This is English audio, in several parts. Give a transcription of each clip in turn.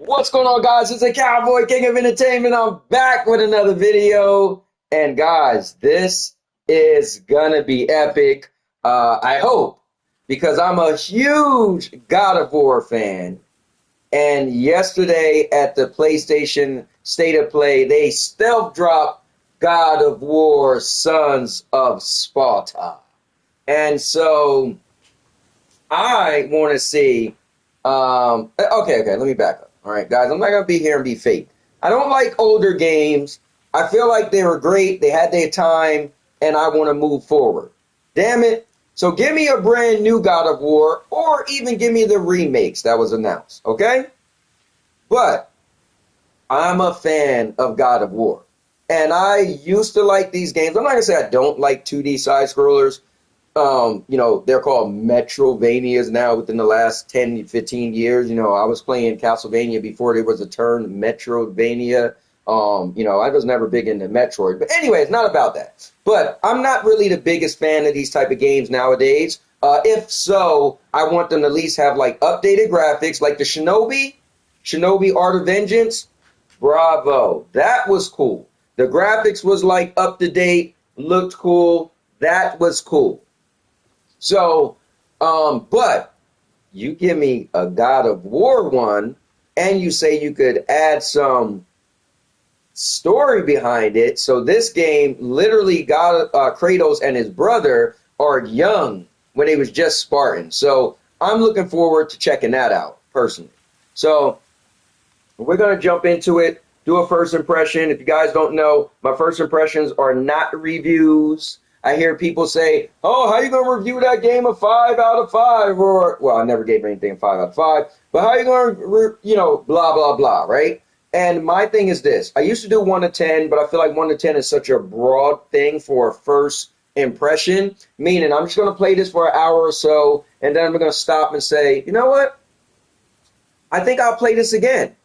What's going on, guys? It's the Cowboy King of Entertainment. I'm back with another video. And guys, this is gonna be epic. I hope, because I'm a huge God of War fan. And yesterday at the PlayStation State of Play, they stealth dropped God of War Sons of Sparta. And so I want to see. Okay, let me back up. All right, guys, I'm not gonna be here and be fake. I don't like older games. I feel like they were great. They had their time, and I want to move forward. Damn it! So give me a brand new God of War, or even give me the remakes that was announced. Okay, but I'm a fan of God of War, and I used to like these games. I'm not gonna say I don't like 2D side scrollers. They're called Metrovanias now within the last 10, 15 years. I was playing Castlevania before there was a term Metrovania. I was never big into Metroid. But anyway, it's not about that. But I'm not really the biggest fan of these type of games nowadays. If so, I want them to at least have like updated graphics, like the Shinobi Art of Vengeance. Bravo. That was cool. The graphics was like up to date, looked cool. That was cool. So, but you give me a God of War one, and you say you could add some story behind it. So this game literally got Kratos and his brother are young when they was just Spartan. So I'm looking forward to checking that out personally. So we're gonna jump into it. Do a first impression. If you guys don't know, my first impressions are not reviews. I hear people say, "Oh, how you gonna review that game a 5 out of 5?" Or, well, I never gave anything a 5 out of 5. But how you gonna, blah blah blah, right? And my thing is this: I used to do 1 to 10, but I feel like 1 to 10 is such a broad thing for a first impression. Meaning, I'm just gonna play this for an hour or so, and then I'm gonna stop and say, you know what? I think I'll play this again.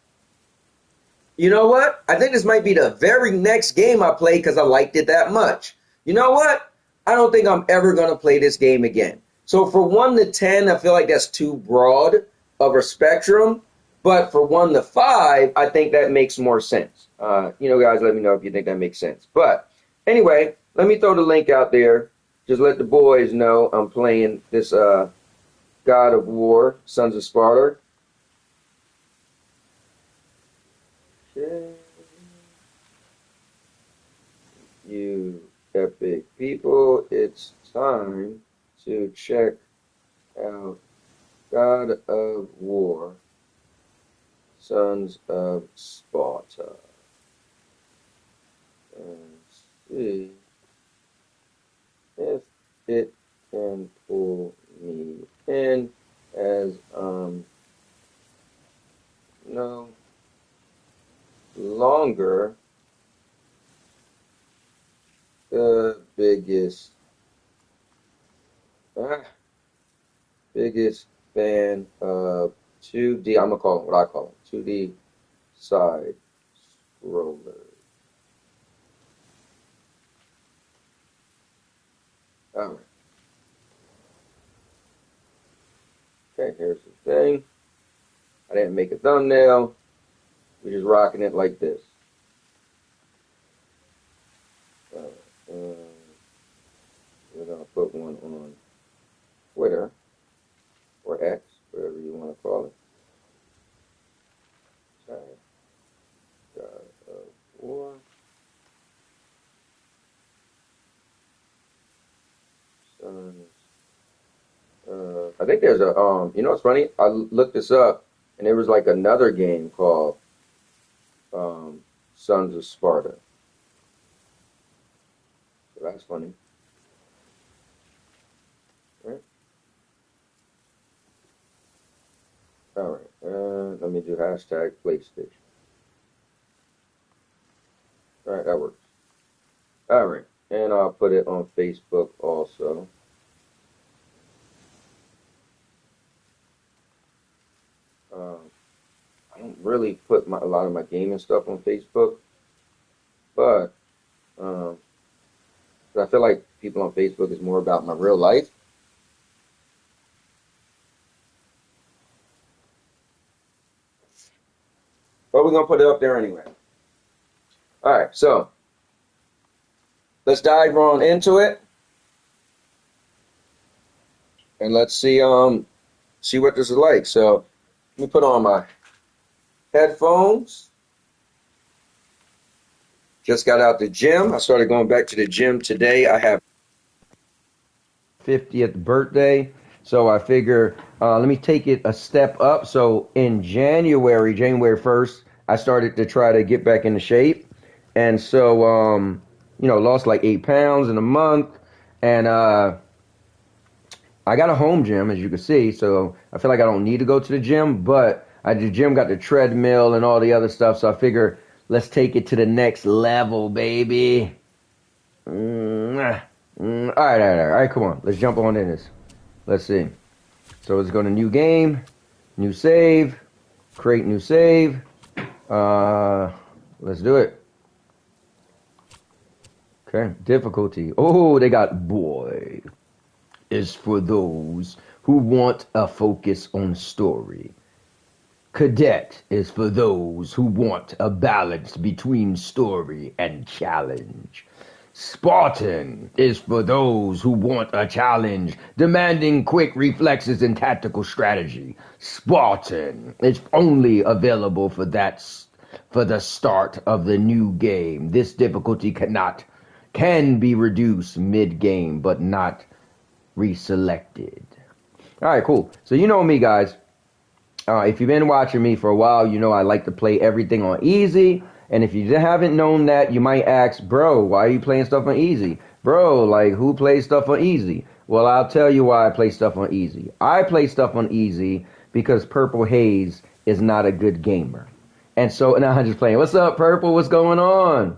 You know what? I think this might be the very next game I play because I liked it that much. You know what? I don't think I'm ever going to play this game again. So for 1 to 10, I feel like that's too broad of a spectrum. But for 1 to 5, I think that makes more sense. Guys, let me know if you think that makes sense. But anyway, let me throw the link out there. Just let the boys know I'm playing this God of War, Sons of Sparta. Okay. You epic people, it's time to check out God of War, Sons of Sparta, and see if it can pull me in as no longer the biggest fan of 2D. I'm gonna call it what I call it, 2D side scroller. All right. Okay, here's the thing. I didn't make a thumbnail. We're just rocking it like this. We're gonna put one on Twitter or X, whatever you want to call it. God of War. Sons. I think there's a what's funny? I looked this up, and there was like another game called Sons of Sparta. So that's funny, right? All right. Let me do hashtag PlayStation. All right, that works. All right, and I'll put it on Facebook also. Um, I don't really put a lot of my gaming stuff on Facebook, but um, I feel like people on Facebook is more about my real life. but we're gonna put it up there anyway. All right, so let's dive on into it, and let's see what this is like. So let me put on my headphones. Just got out the gym. I started going back to the gym today. I have 50th birthday, so I figure let me take it a step up. So in January 1st, I started to try to get back into shape, and so lost like 8 pounds in a month, and I got a home gym, as you can see, so I feel like I don't need to go to the gym, but the gym got the treadmill and all the other stuff, so I figure let's take it to the next level, baby. All right, come on. Let's jump on in this. Let's see. So let's go to new game, new save, create new save. Let's do it. Okay, difficulty. Oh, they got boy is for those who want a focus on story. Cadet is for those who want a balance between story and challenge. Spartan is for those who want a challenge, demanding quick reflexes and tactical strategy. Spartan is only available for the start of the new game. This difficulty can be reduced mid-game, but not reselected. All right, cool. So you know me, guys. If you've been watching me for a while, you know I like to play everything on easy. And if you haven't known that, you might ask, bro, why are you playing stuff on easy? Bro, like, who plays stuff on easy? Well, I'll tell you why I play stuff on easy. I play stuff on easy because Purple Haze is not a good gamer. And so, now I'm just playing. What's up, Purple? What's going on?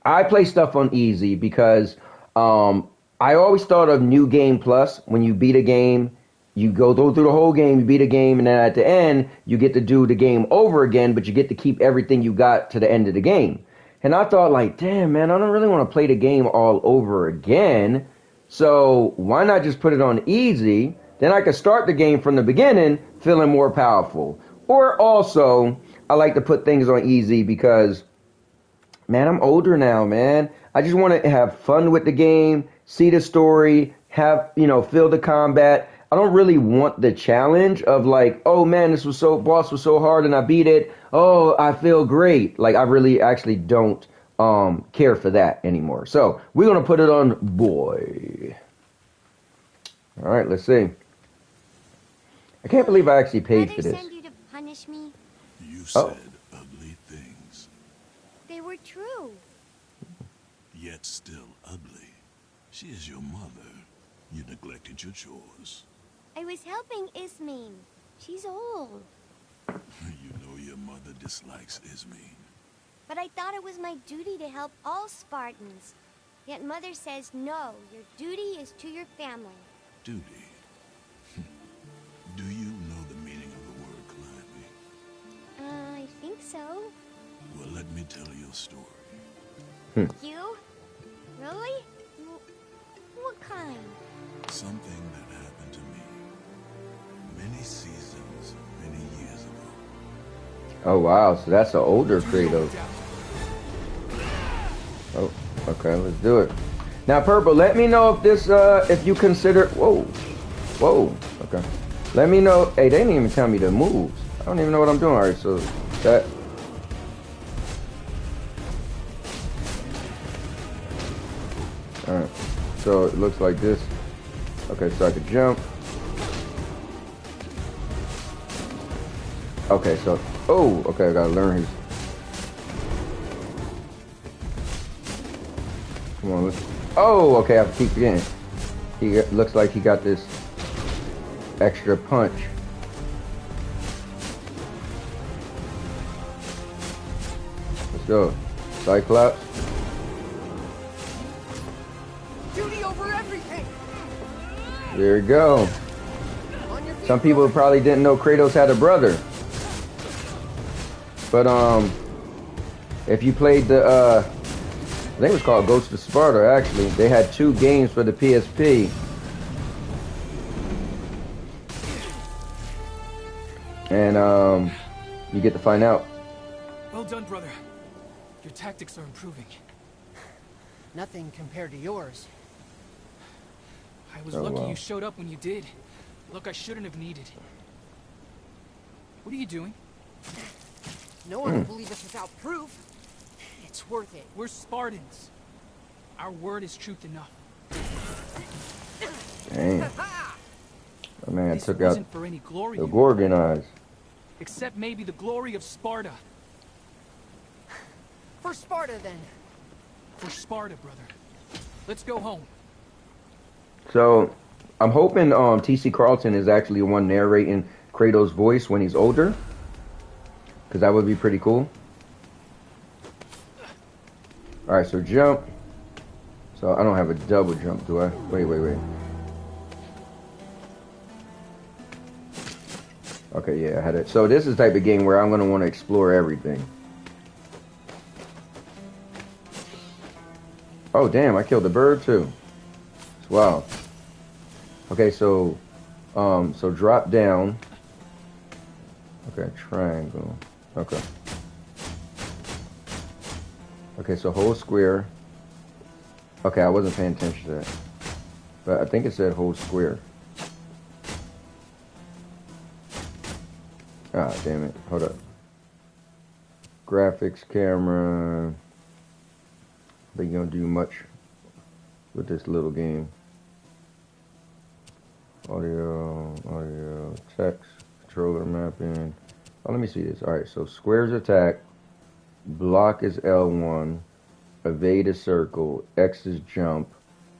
I play stuff on easy because I always thought of New Game Plus. When you beat a game, you go through the whole game, you beat a game, and then at the end, you get to do the game over again, but you get to keep everything you got to the end of the game. And I thought, like, damn, man, I don't really want to play the game all over again. So why not just put it on easy? Then I could start the game from the beginning feeling more powerful. Or also, I like to put things on easy because, man, I'm older now, man. I just want to have fun with the game, see the story, feel the combat. I don't really want the challenge of like, oh man, boss was so hard and I beat it. Oh, I feel great. Like I really actually don't care for that anymore. So we're gonna put it on boy. All right, let's see. I can't believe I actually paid for this. Send you to punish me? You said ugly things. They were true. Yet still ugly. She is your mother. You neglected your chores. I was helping Ismene. She's old. You know your mother dislikes Ismene. But I thought it was my duty to help all Spartans. Yet Mother says no, your duty is to your family. Duty? Do you know the meaning of the word climbing? I think so. Well, let me tell you a story. You? Really? What kind? Something that happened to me many seasons, many years ago. Oh, wow. So that's an older Kratos. Oh, okay. Let's do it. Now, Purple, let me know if this, if you consider... Whoa. Okay. Let me know... Hey, they didn't even tell me the moves. I don't even know what I'm doing. All right, so that... Alright, so it looks like this. Okay, so I could jump. Okay, so, okay, I gotta learn his. Come on, okay, I have to keep getting. He looks like he got this extra punch. Let's go. Cyclops. There we go. Some people probably didn't know Kratos had a brother. But if you played the I think it was called Ghost of Sparta actually. They had 2 games for the PSP. And You get to find out. Well done, brother. Your tactics are improving. Nothing compared to yours. I was lucky you showed up when you did. Look, I shouldn't have needed. What are you doing? No one will believe us without proof. It's worth it. We're Spartans. Our word is truth enough. Damn. Oh, man, This took out wasn't for any glory, the Gorgon eyes. except maybe the glory of Sparta. For Sparta, then. For Sparta, brother. Let's go home. So, I'm hoping T.C. Carlton is actually the one narrating Kratos' voice when he's older. Because that would be pretty cool. Alright, so jump. So, I don't have a double jump, do I? Wait. Okay, yeah, I had it. So, this is the type of game where I'm going to want to explore everything. Oh, damn, I killed a bird, too. Wow. Okay, so drop down. Okay, triangle. Okay. Okay, so hold square. Okay, I wasn't paying attention to that. But I think it said hold square. Ah, damn it. Hold up. Graphics, camera. I think you don't do much with this little game. Audio, text, controller mapping. Oh, let me see this. Alright, so squares attack, block is L1, evade is circle, X is jump,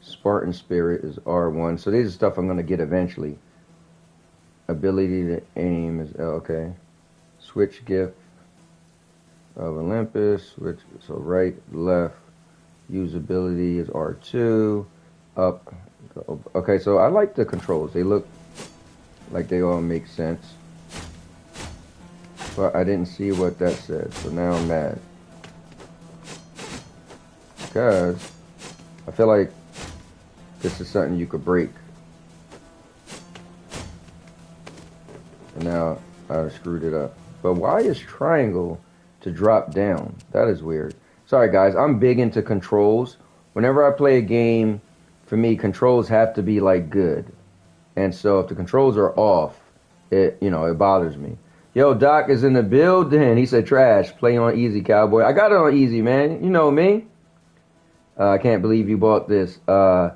Spartan spirit is R1. So these are stuff I'm going to get eventually. Ability to aim is L, okay. Switch gift of Olympus, switch, so right, left. Usability is R2, up. Okay, so I like the controls. They look like they all make sense. But I didn't see what that said, so now I'm mad. Because I feel like this is something you could break. And now I screwed it up. But why is triangle to drop down? That is weird. Sorry guys, I'm big into controls. Whenever I play a game, for me, controls have to be like good. And so if the controls are off, it bothers me. Yo, Doc is in the building. He said trash. Play on easy, cowboy. I got it on easy, man. You know me. I can't believe you bought this. Yeah,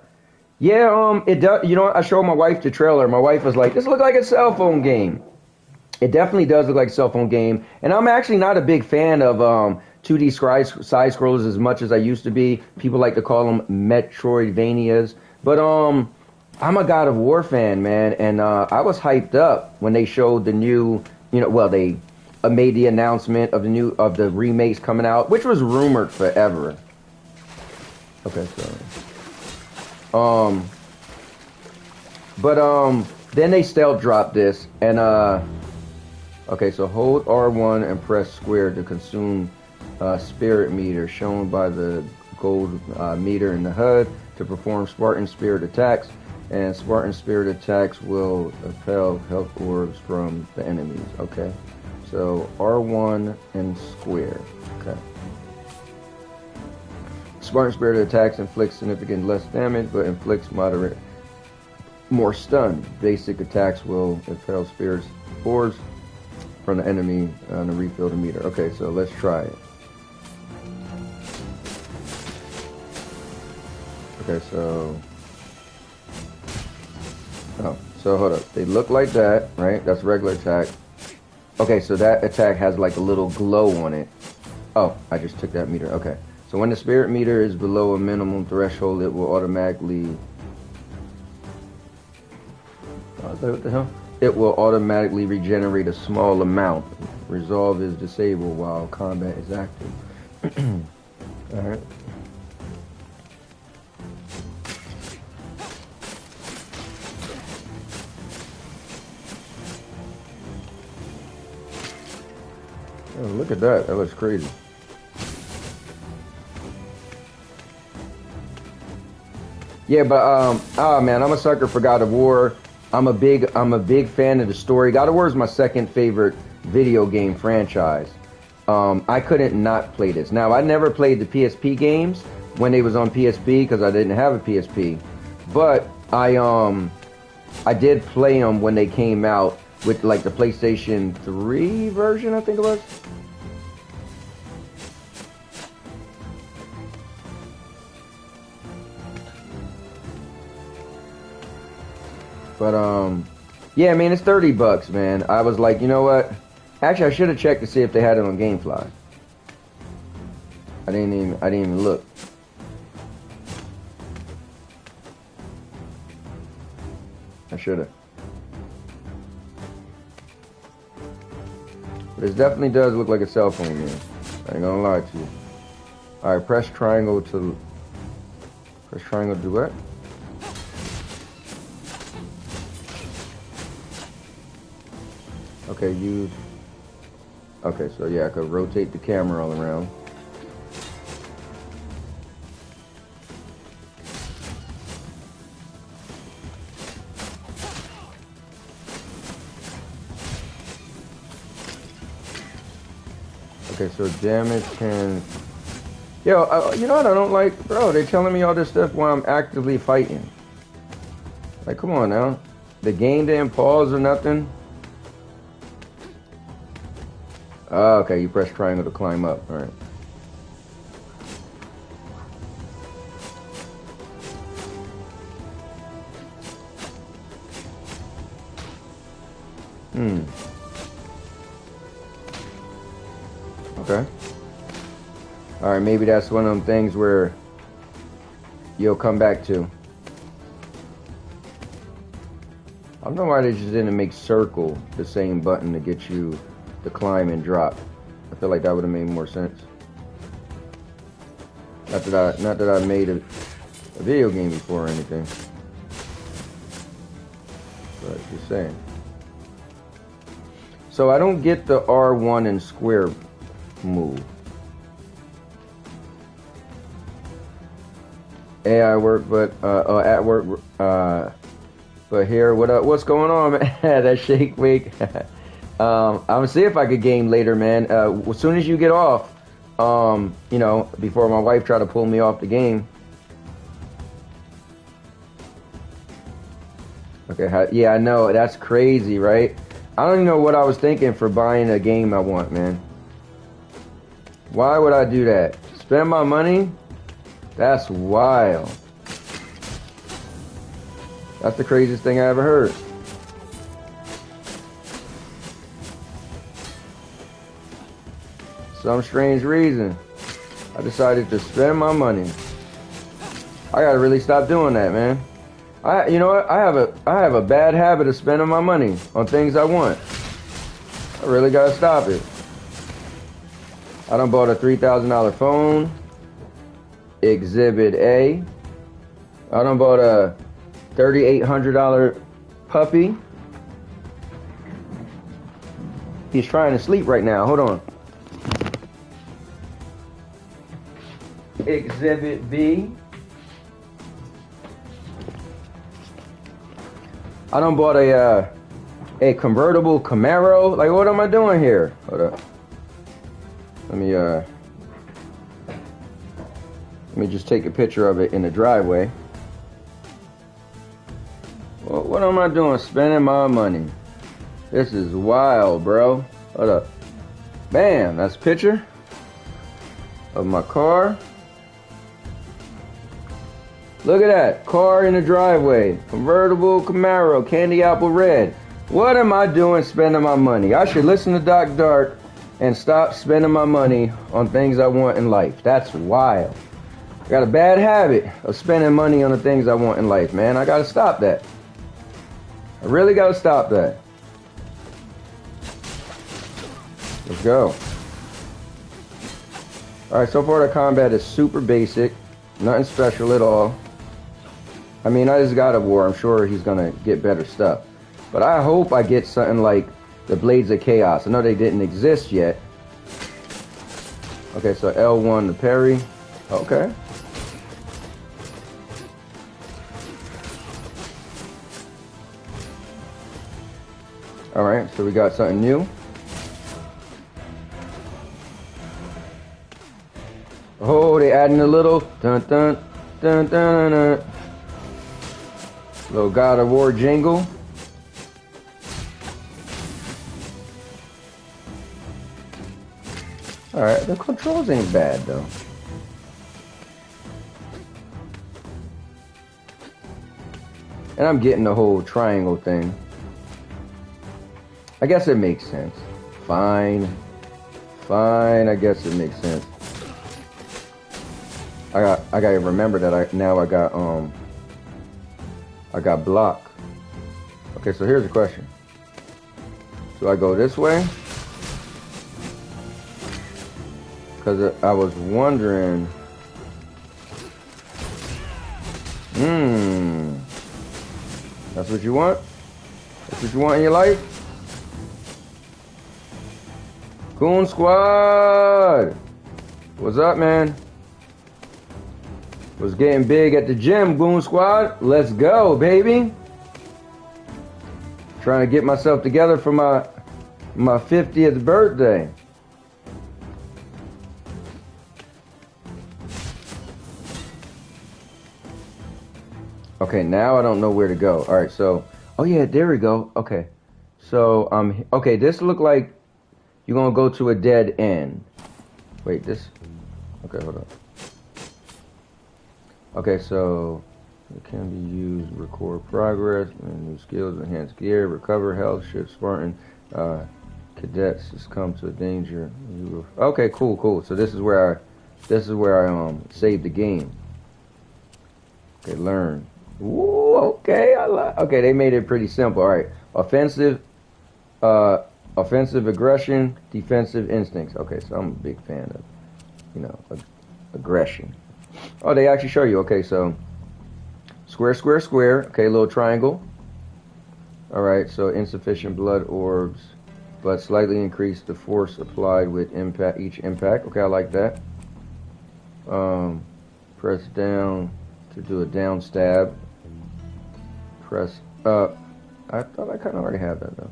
it does. You know, I showed my wife the trailer. My wife was like, "This looks like a cell phone game." It definitely does look like a cell phone game. And I'm actually not a big fan of 2D side scrollers as much as I used to be. People like to call them Metroidvanias. But I'm a God of War fan, man. And I was hyped up when they showed the new, they made the announcement of the remakes coming out, which was rumored forever. Okay, so then they stealth dropped this, and okay, so hold R1 and press square to consume spirit meter shown by the gold meter in the HUD to perform Spartan spirit attacks, and Spartan spirit attacks will repel health orbs from the enemies. Okay, so R1 and square. Okay. Spartan spirit attacks inflict significant less damage, but inflicts moderate more stun. Basic attacks will repel spirit orbs from the enemy to refill the meter. Okay, so let's try it. Okay, so hold up. They look like that, right? That's regular attack. Okay, so that attack has like a little glow on it. Oh, I just took that meter. Okay. So when the spirit meter is below a minimum threshold, it will automatically... what the hell? It will automatically regenerate a small amount. Resolve is disabled while combat is active. Alright. Oh, look at that. That looks crazy. Yeah, but oh man, I'm a sucker for God of War. I'm a big fan of the story. God of War is my second favorite video game franchise. I couldn't not play this. Now, I never played the PSP games when they was on PSP because I didn't have a PSP. But I did play them when they came out with like the PlayStation 3 version, I think it was. But yeah, man, it's $30, man. I was like, you know what? Actually, I should have checked to see if they had it on GameFly. I didn't even look. I should have. But it definitely does look like a cell phone, man. I ain't gonna lie to you. All right, press triangle to do what? Okay, use. Okay, so yeah, I could rotate the camera all around. Okay, so damage can... Yo, you know what I don't like? Bro, they telling me all this stuff while I'm actively fighting. Like, come on now. The game didn't pause or nothing. Oh, okay, you press triangle to climb up. All right. Okay. All right, maybe that's one of them things where you'll come back to. I don't know why they just didn't make circle the same button to get you to climb and drop. I feel like that would have made more sense. Not that I made a video game before or anything. But just saying. So I don't get the R1 and square move. AI work, but at work, but here, what's going on, man? That shake wake. I'm gonna see if I could game later, man. As soon as you get off, you know, before my wife tried to pull me off the game. Okay, yeah, I know, that's crazy, right? I don't even know what I was thinking for buying a game I want, man. Why would I do that? Spend my money? That's wild. That's the craziest thing I ever heard. Some strange reason, I decided to spend my money. I gotta really stop doing that, man. You know what? I have a bad habit of spending my money on things I want. I really gotta stop it. I done bought a $3,000 phone. Exhibit A. I done bought a $3,800 puppy. He's trying to sleep right now. Hold on. Exhibit B. I done bought a convertible Camaro. Like, what am I doing here? Hold up. Let me just take a picture of it in the driveway. Well, what am I doing? Spending my money. This is wild, bro. Hold up. Bam, that's a picture of my car. Look at that. Car in the driveway. Convertible Camaro, candy apple red. What am I doing spending my money? I should listen to Doc Dark and stop spending my money on things I want in life. That's wild. I got a bad habit of spending money on the things I want in life, man. I gotta stop that. I really gotta stop that. Let's go. Alright, so far the combat is super basic. Nothing special at all. I mean, I just got a war. I'm sure he's gonna get better stuff. But I hope I get something like the Blades of Chaos. I know they didn't exist yet. Okay, so L1 to parry. Okay. Alright, so we got something new. adding a little dun dun dun dun dun. Little God of War jingle. Alright, the controls ain't bad though. And I'm getting the whole triangle thing. I guess it makes sense. Fine. Fine, I guess it makes sense. I gotta remember that I got block. Okay, so here's the question. Do I go this way? Because I was wondering. That's what you want? That's what you want in your life? Coon Squad! What's up, man? Was getting big at the gym, Goon Squad. Let's go, baby. Trying to get myself together for my 50th birthday. Okay, now I don't know where to go. All right, so, oh yeah, there we go. Okay, so okay, this look like you're gonna go to a dead end. Wait, this. Okay, hold on. Okay, so it can be used to record progress, new skills, enhance gear, recover health, shift Spartan cadets succumb to danger. Okay, cool. So this is where I saved the game. Okay, learn. Ooh, okay, okay, they made it pretty simple. All right, offensive aggression, defensive instincts. Okay, so I'm a big fan of, aggression. Oh, they actually show you. Okay, so square. Okay, little triangle. All right, so insufficient blood orbs, but slightly increase the force applied with each impact. Okay, I like that. Press down to do a down stab. Press up. I thought I kind of already had that though.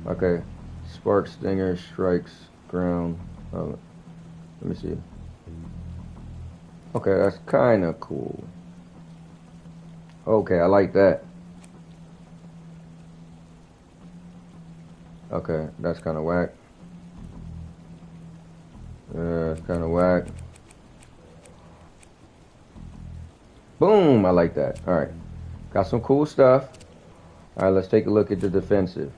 Okay, spark stinger strikes ground. Oh, let me see. Okay, that's kind of cool. Okay, I like that. Okay, that's kind of whack. Yeah, it's kind of whack. Boom, I like that. All right, got some cool stuff. All right, let's take a look at the defensive.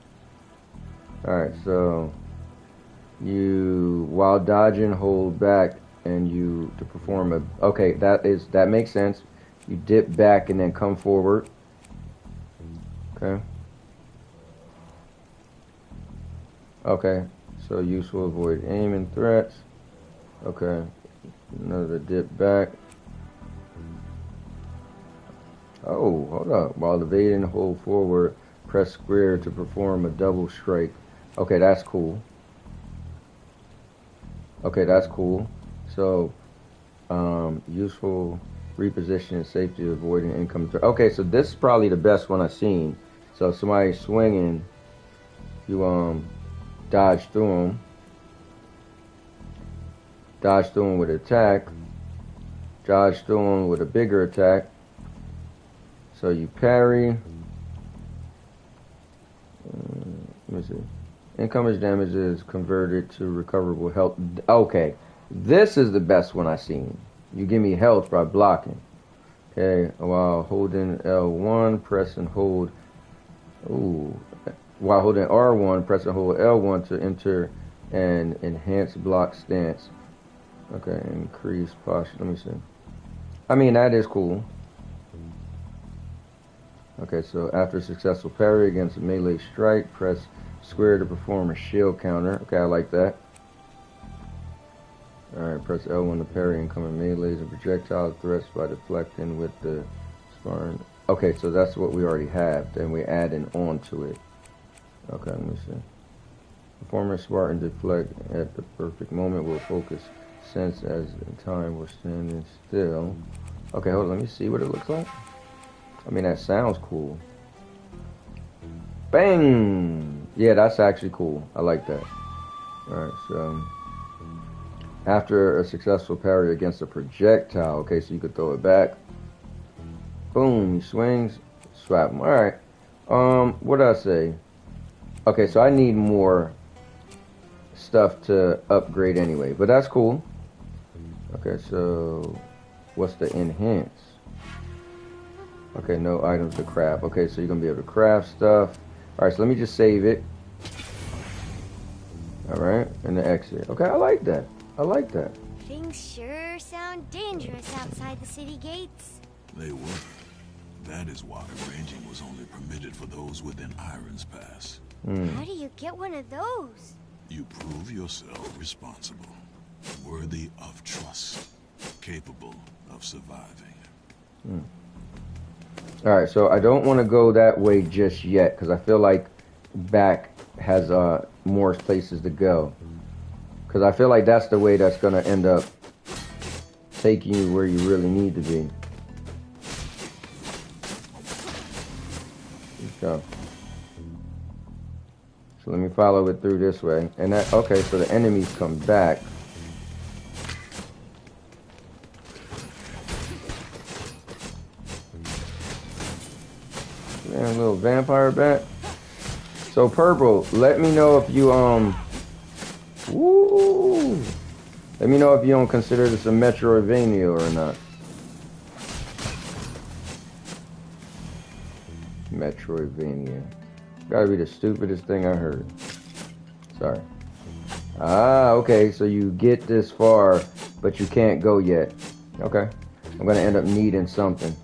All right, so you, while dodging, hold back, and you to perform a. Okay, that makes sense. You dip back and then come forward. Okay. Okay, so useful, avoid aiming threats. Okay, another dip back. Oh, hold up. While evading, hold forward, press square to perform a double strike. Okay, that's cool. Okay, that's cool. So, useful reposition and safety, avoiding incoming threat. Okay, so this is probably the best one I've seen. So, if somebody's swinging, you dodge through them. Dodge through them with an attack. Dodge through them with a bigger attack. So you parry. Let me see. Incoming damage is converted to recoverable health. Okay, this is the best one I've seen. You give me health by blocking. Okay, while holding L1, press and hold. Ooh. While holding R1, press and hold L1 to enter an enhanced block stance. Okay, increase posture. Let me see. I mean, that is cool. Okay, so after a successful parry against a melee strike, press square to perform a shield counter. Okay, I like that. Alright, press L1 to parry incoming melees and projectile threats by deflecting with the Spartan. Okay, so that's what we already have. Then we're adding on to it. Okay, let me see. Perform a Spartan deflect at the perfect moment will focus sense as in time we're standing still. Okay, hold on, let me see what it looks like. I mean, that sounds cool. Bang! Yeah, that's actually cool. I like that. Alright, so After a successful parry against a projectile. Okay, so you could throw it back. Boom, he swings, swap him. Alright. What did I say? Okay, so I need more stuff to upgrade anyway, but that's cool. Okay, so what's the enhance? Okay, no items to craft. Okay, so you're gonna be able to craft stuff. Alright, so let me just save it. Alright, and the exit. Okay, I like that. I like that. Things sure sound dangerous outside the city gates. They were. That is why ranging was only permitted for those within Iron's Pass. How do you get one of those? You prove yourself responsible, worthy of trust, capable of surviving. Alright, so I don't want to go that way just yet, because I feel like back has more places to go. Because I feel like that's the way that's going to end up taking you where you really need to be. Let's go. So let me follow it through this way. And that, okay, so the enemies come back. Man, a little vampire bat. So Purple, let me know if you woo. Let me know if you don't consider this a Metroidvania or not. Metroidvania. Gotta be the stupidest thing I heard. Sorry. Ah, okay, so you get this far, but you can't go yet. Okay. I'm gonna end up needing something.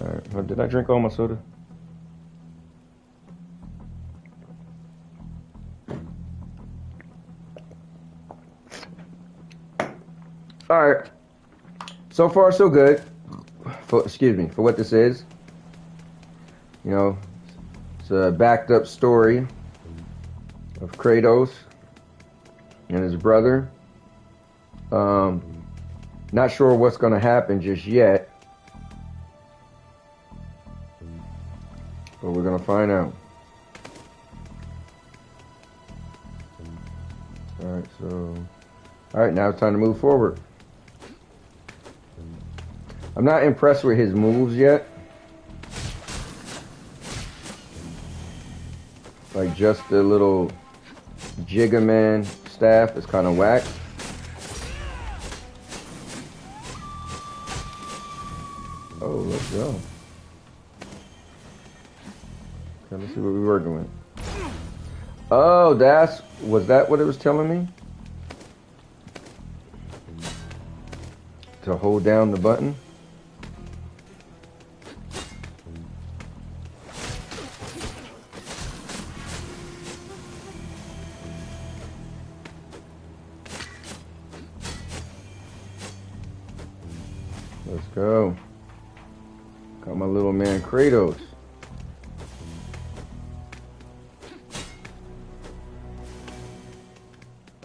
Alright, did I drink all my soda? Alright. So far, so good. Excuse me, for what this is. You know, it's a backed up story of Kratos and his brother. Not sure what's going to happen just yet. But we're going to find out. Alright, so... Alright, now it's time to move forward. I'm not impressed with his moves yet. Like just the little Jigga-Man staff is kind of whack. Oh, let's go. Okay, let's see what we're working with. Oh, was that what it was telling me? To hold down the button? Let's go. Got my little man Kratos.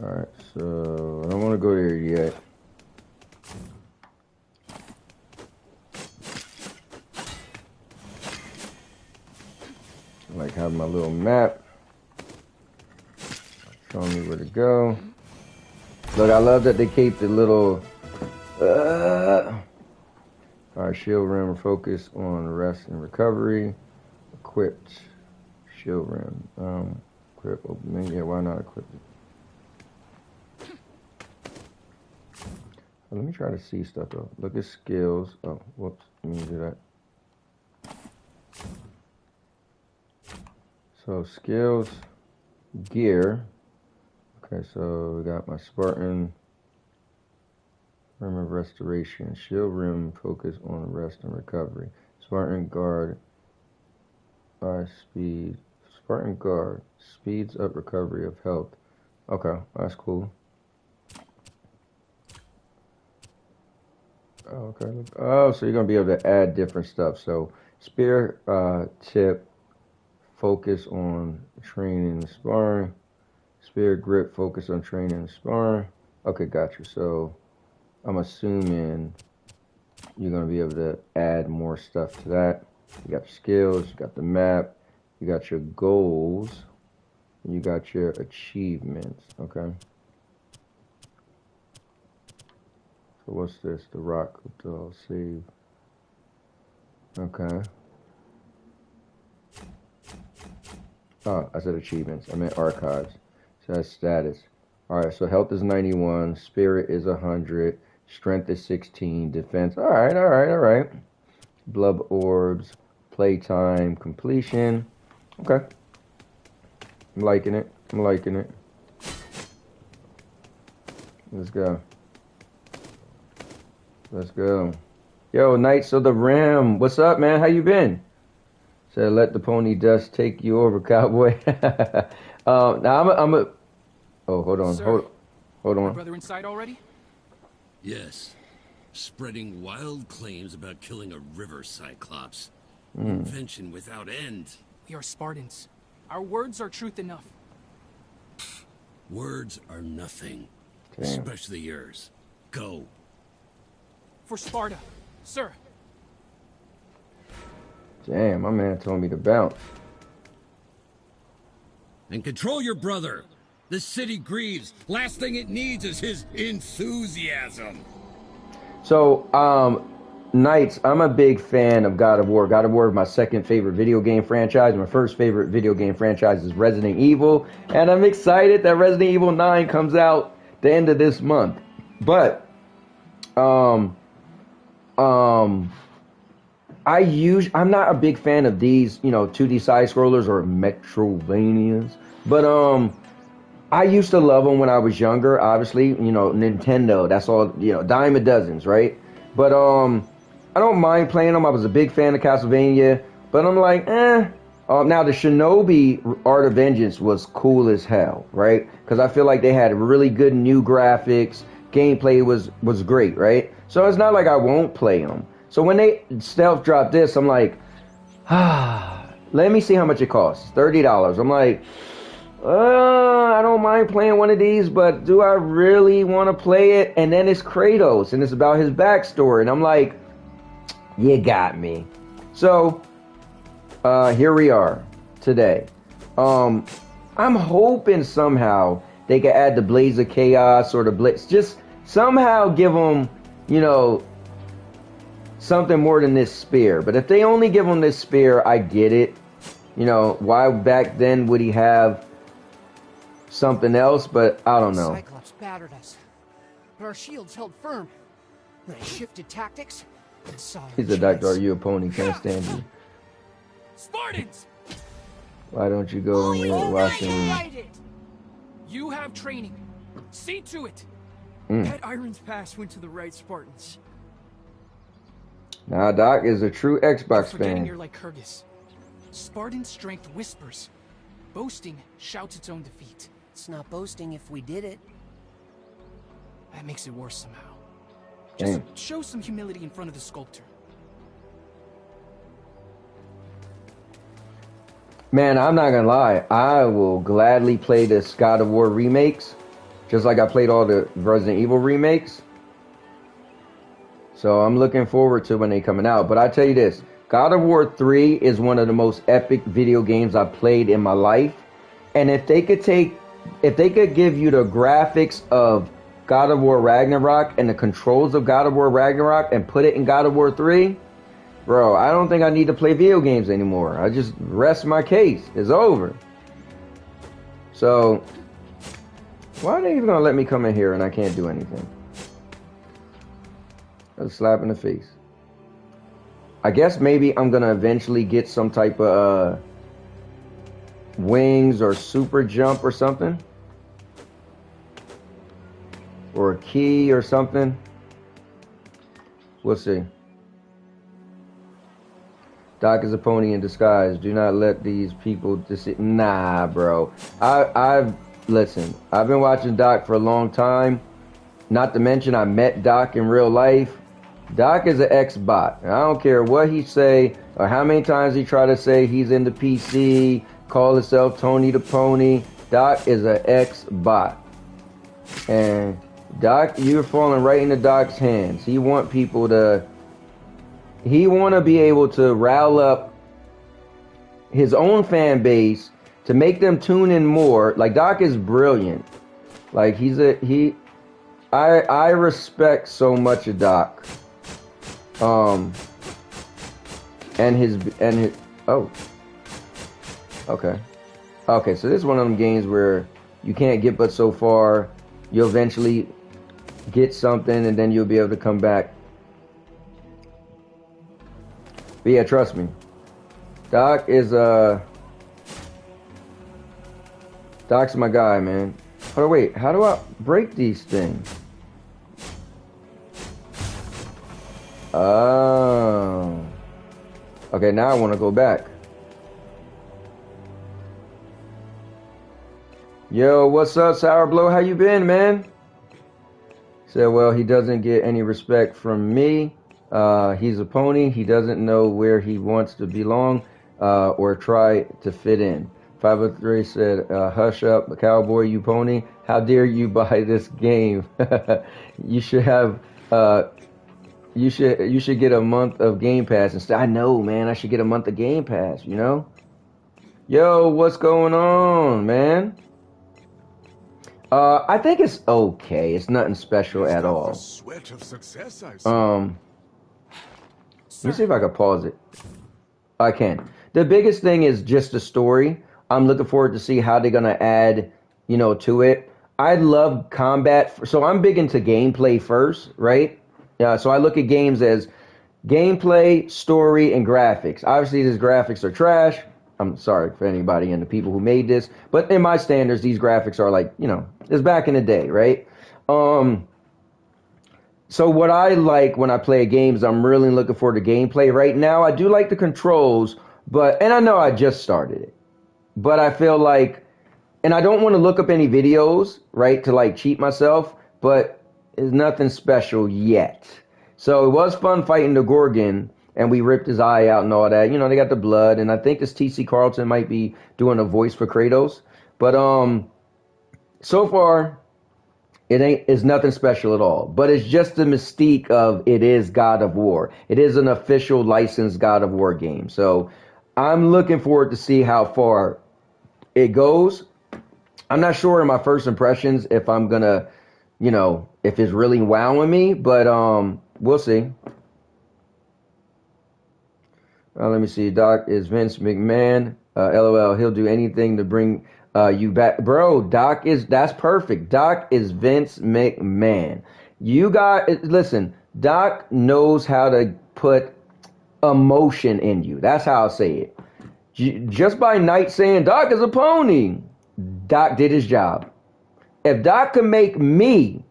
Alright, so I don't want to go there yet. I like having my little map showing me where to go. Look, I love that they keep the little alright, shield rim focus on rest and recovery. Equipped shield rim. Equip opening. Yeah, why not equip it? Let me try to see stuff though. Look at skills. Oh, whoops. Let me do that. So skills, gear. Okay, so we got my Spartan rim of restoration, shield rim focus on rest and recovery. Spartan guard, speed. Spartan guard speeds up recovery of health. Okay, that's cool. Oh, okay. Oh, so you're gonna be able to add different stuff. So spear tip, focus on training and sparring. Spear grip, focus on training and sparring. Okay, got you. So I'm assuming you're gonna be able to add more stuff to that. You got your skills, you got the map, you got your goals. You got your achievements. Okay. So what's this? The rock save. Okay. Oh, I said achievements. I meant archives. So that's status. Alright, so health is 91, spirit is 100, strength is 16, defense. Alright. Blood orbs, playtime, completion. Okay. I'm liking it. Let's go. Yo, Knights of the Rim. What's up, man? How you been? Said, let the pony dust take you over, cowboy. Now I'm a. Oh, hold on. Sir, hold on. My brother inside already? Yes. Spreading wild claims about killing a river cyclops. Invention without end. We are Spartans. Our words are truth enough. Words are nothing. Damn. Especially yours. Go. For Sparta, sir. Damn, my man told me to bounce. And control your brother. The city grieves. Last thing it needs is his enthusiasm. So, Knights, I'm a big fan of God of War. God of War is my second favorite video game franchise. My first favorite video game franchise is Resident Evil. And I'm excited that Resident Evil 9 comes out the end of this month. But, I'm not a big fan of these, 2D side scrollers or Metrovanias. But, I used to love them when I was younger, obviously, Nintendo, that's all, dime a dozens, right? But, I don't mind playing them. I was a big fan of Castlevania, but I'm like, now the Shinobi Art of Vengeance was cool as hell, right? Because I feel like they had really good new graphics, gameplay was great, right? So it's not like I won't play them. So when they stealth dropped this, I'm like, let me see how much it costs. $30. I'm like, I don't mind playing one of these, but do I really want to play it? And then it's Kratos, and it's about his backstory, and I'm like, you got me. So, here we are today. I'm hoping somehow they can add the Blaze of Chaos or the Blitz. Just somehow give them, something more than this spear. But if they only give him this spear, I get it. Why back then would he have something else? But I don't know. Cyclops battered us, but our shields held firm. When I shifted tactics, I saw our He's a chance. doctor. Are you a pony? Can't stand you. Spartans! Why don't you go and watch him? You have training. See to it. That Iron's Pass went to the right Spartans. Nah, Doc is a true Xbox Forgetting fan. you're like Kyrgyz. Spartan strength whispers. Boasting shouts its own defeat. It's not boasting if we did it. That makes it worse somehow. Damn. Just show some humility in front of the sculptor. Man, I'm not gonna lie. I will gladly play the God of War remakes, just like I played all the Resident Evil remakes. So I'm looking forward to when they coming out. But I tell you this, God of War 3 is one of the most epic video games I've played in my life. And if they could give you the graphics of God of War Ragnarok and the controls of God of War Ragnarok and put it in God of War 3, bro, I don't think I need to play video games anymore. I just rest my case. It's over. So, why are they even gonna let me come in here and I can't do anything? That's a slap in the face. I guess maybe I'm gonna eventually get some type of wings or super jump or something. Or a key or something. We'll see. Doc is a pony in disguise. Do not let these people deceive. Nah, bro. Listen, I've been watching Doc for a long time. Not to mention I met Doc in real life. Doc is an ex-bot. I don't care what he say or how many times he try to say he's in the PC, call himself Tony the Pony. Doc is an ex-bot. And Doc, you're falling right into Doc's hands. He want to be able to rile up his own fan base to make them tune in more. Like Doc is brilliant. Like I respect so much of Doc. And his oh. Okay. Okay, so this is one of them games where you can't get but so far. You'll eventually get something and then you'll be able to come back. But yeah, trust me. Doc's my guy, man. Oh wait, how do I break these things? Oh. Okay, now I want to go back. Yo, what's up, Sour Blow? How you been, man? Said, well, he doesn't get any respect from me. He's a pony. He doesn't know where he wants to belong or try to fit in. 503 said, hush up, cowboy, you pony. How dare you buy this game? You should have, you should get a month of Game Pass instead. I know, man. I should get a month of Game Pass, you know? Yo, what's going on, man? I think it's okay. It's nothing special at all. Sweat of success, I see. Let me see if I can pause it. I can. The biggest thing is just the story. I'm looking forward to see how they're gonna add, you know, to it. I love combat, so I'm big into gameplay first, right? Yeah. So I look at games as gameplay, story, and graphics. Obviously, these graphics are trash. I'm sorry for anybody and the people who made this, but in my standards, these graphics are like, you know, it's back in the day, right? So what I like when I play games, I'm really looking for the gameplay. Right now, I do like the controls, and I know I just started it, but I feel like, and I don't want to look up any videos, right, to like cheat myself, but it's nothing special yet. So it was fun fighting the Gorgon, and we ripped his eye out and all that. You know, they got the blood, and I think this T.C. Carlton might be doing a voice for Kratos. But so far, it's nothing special at all. But it's just the mystique of it is God of War. It is an official licensed God of War game. So I'm looking forward to see how far it goes. I'm not sure in my first impressions if I'm gonna, you know, if it's really wowing me, but we'll see. Let me see. Doc is Vince McMahon. LOL. He'll do anything to bring you back. Bro, that's perfect. Doc is Vince McMahon. Listen, Doc knows how to put emotion in you. That's how I'll say it. Just by Knight saying Doc is a pony, Doc did his job. If Doc can make me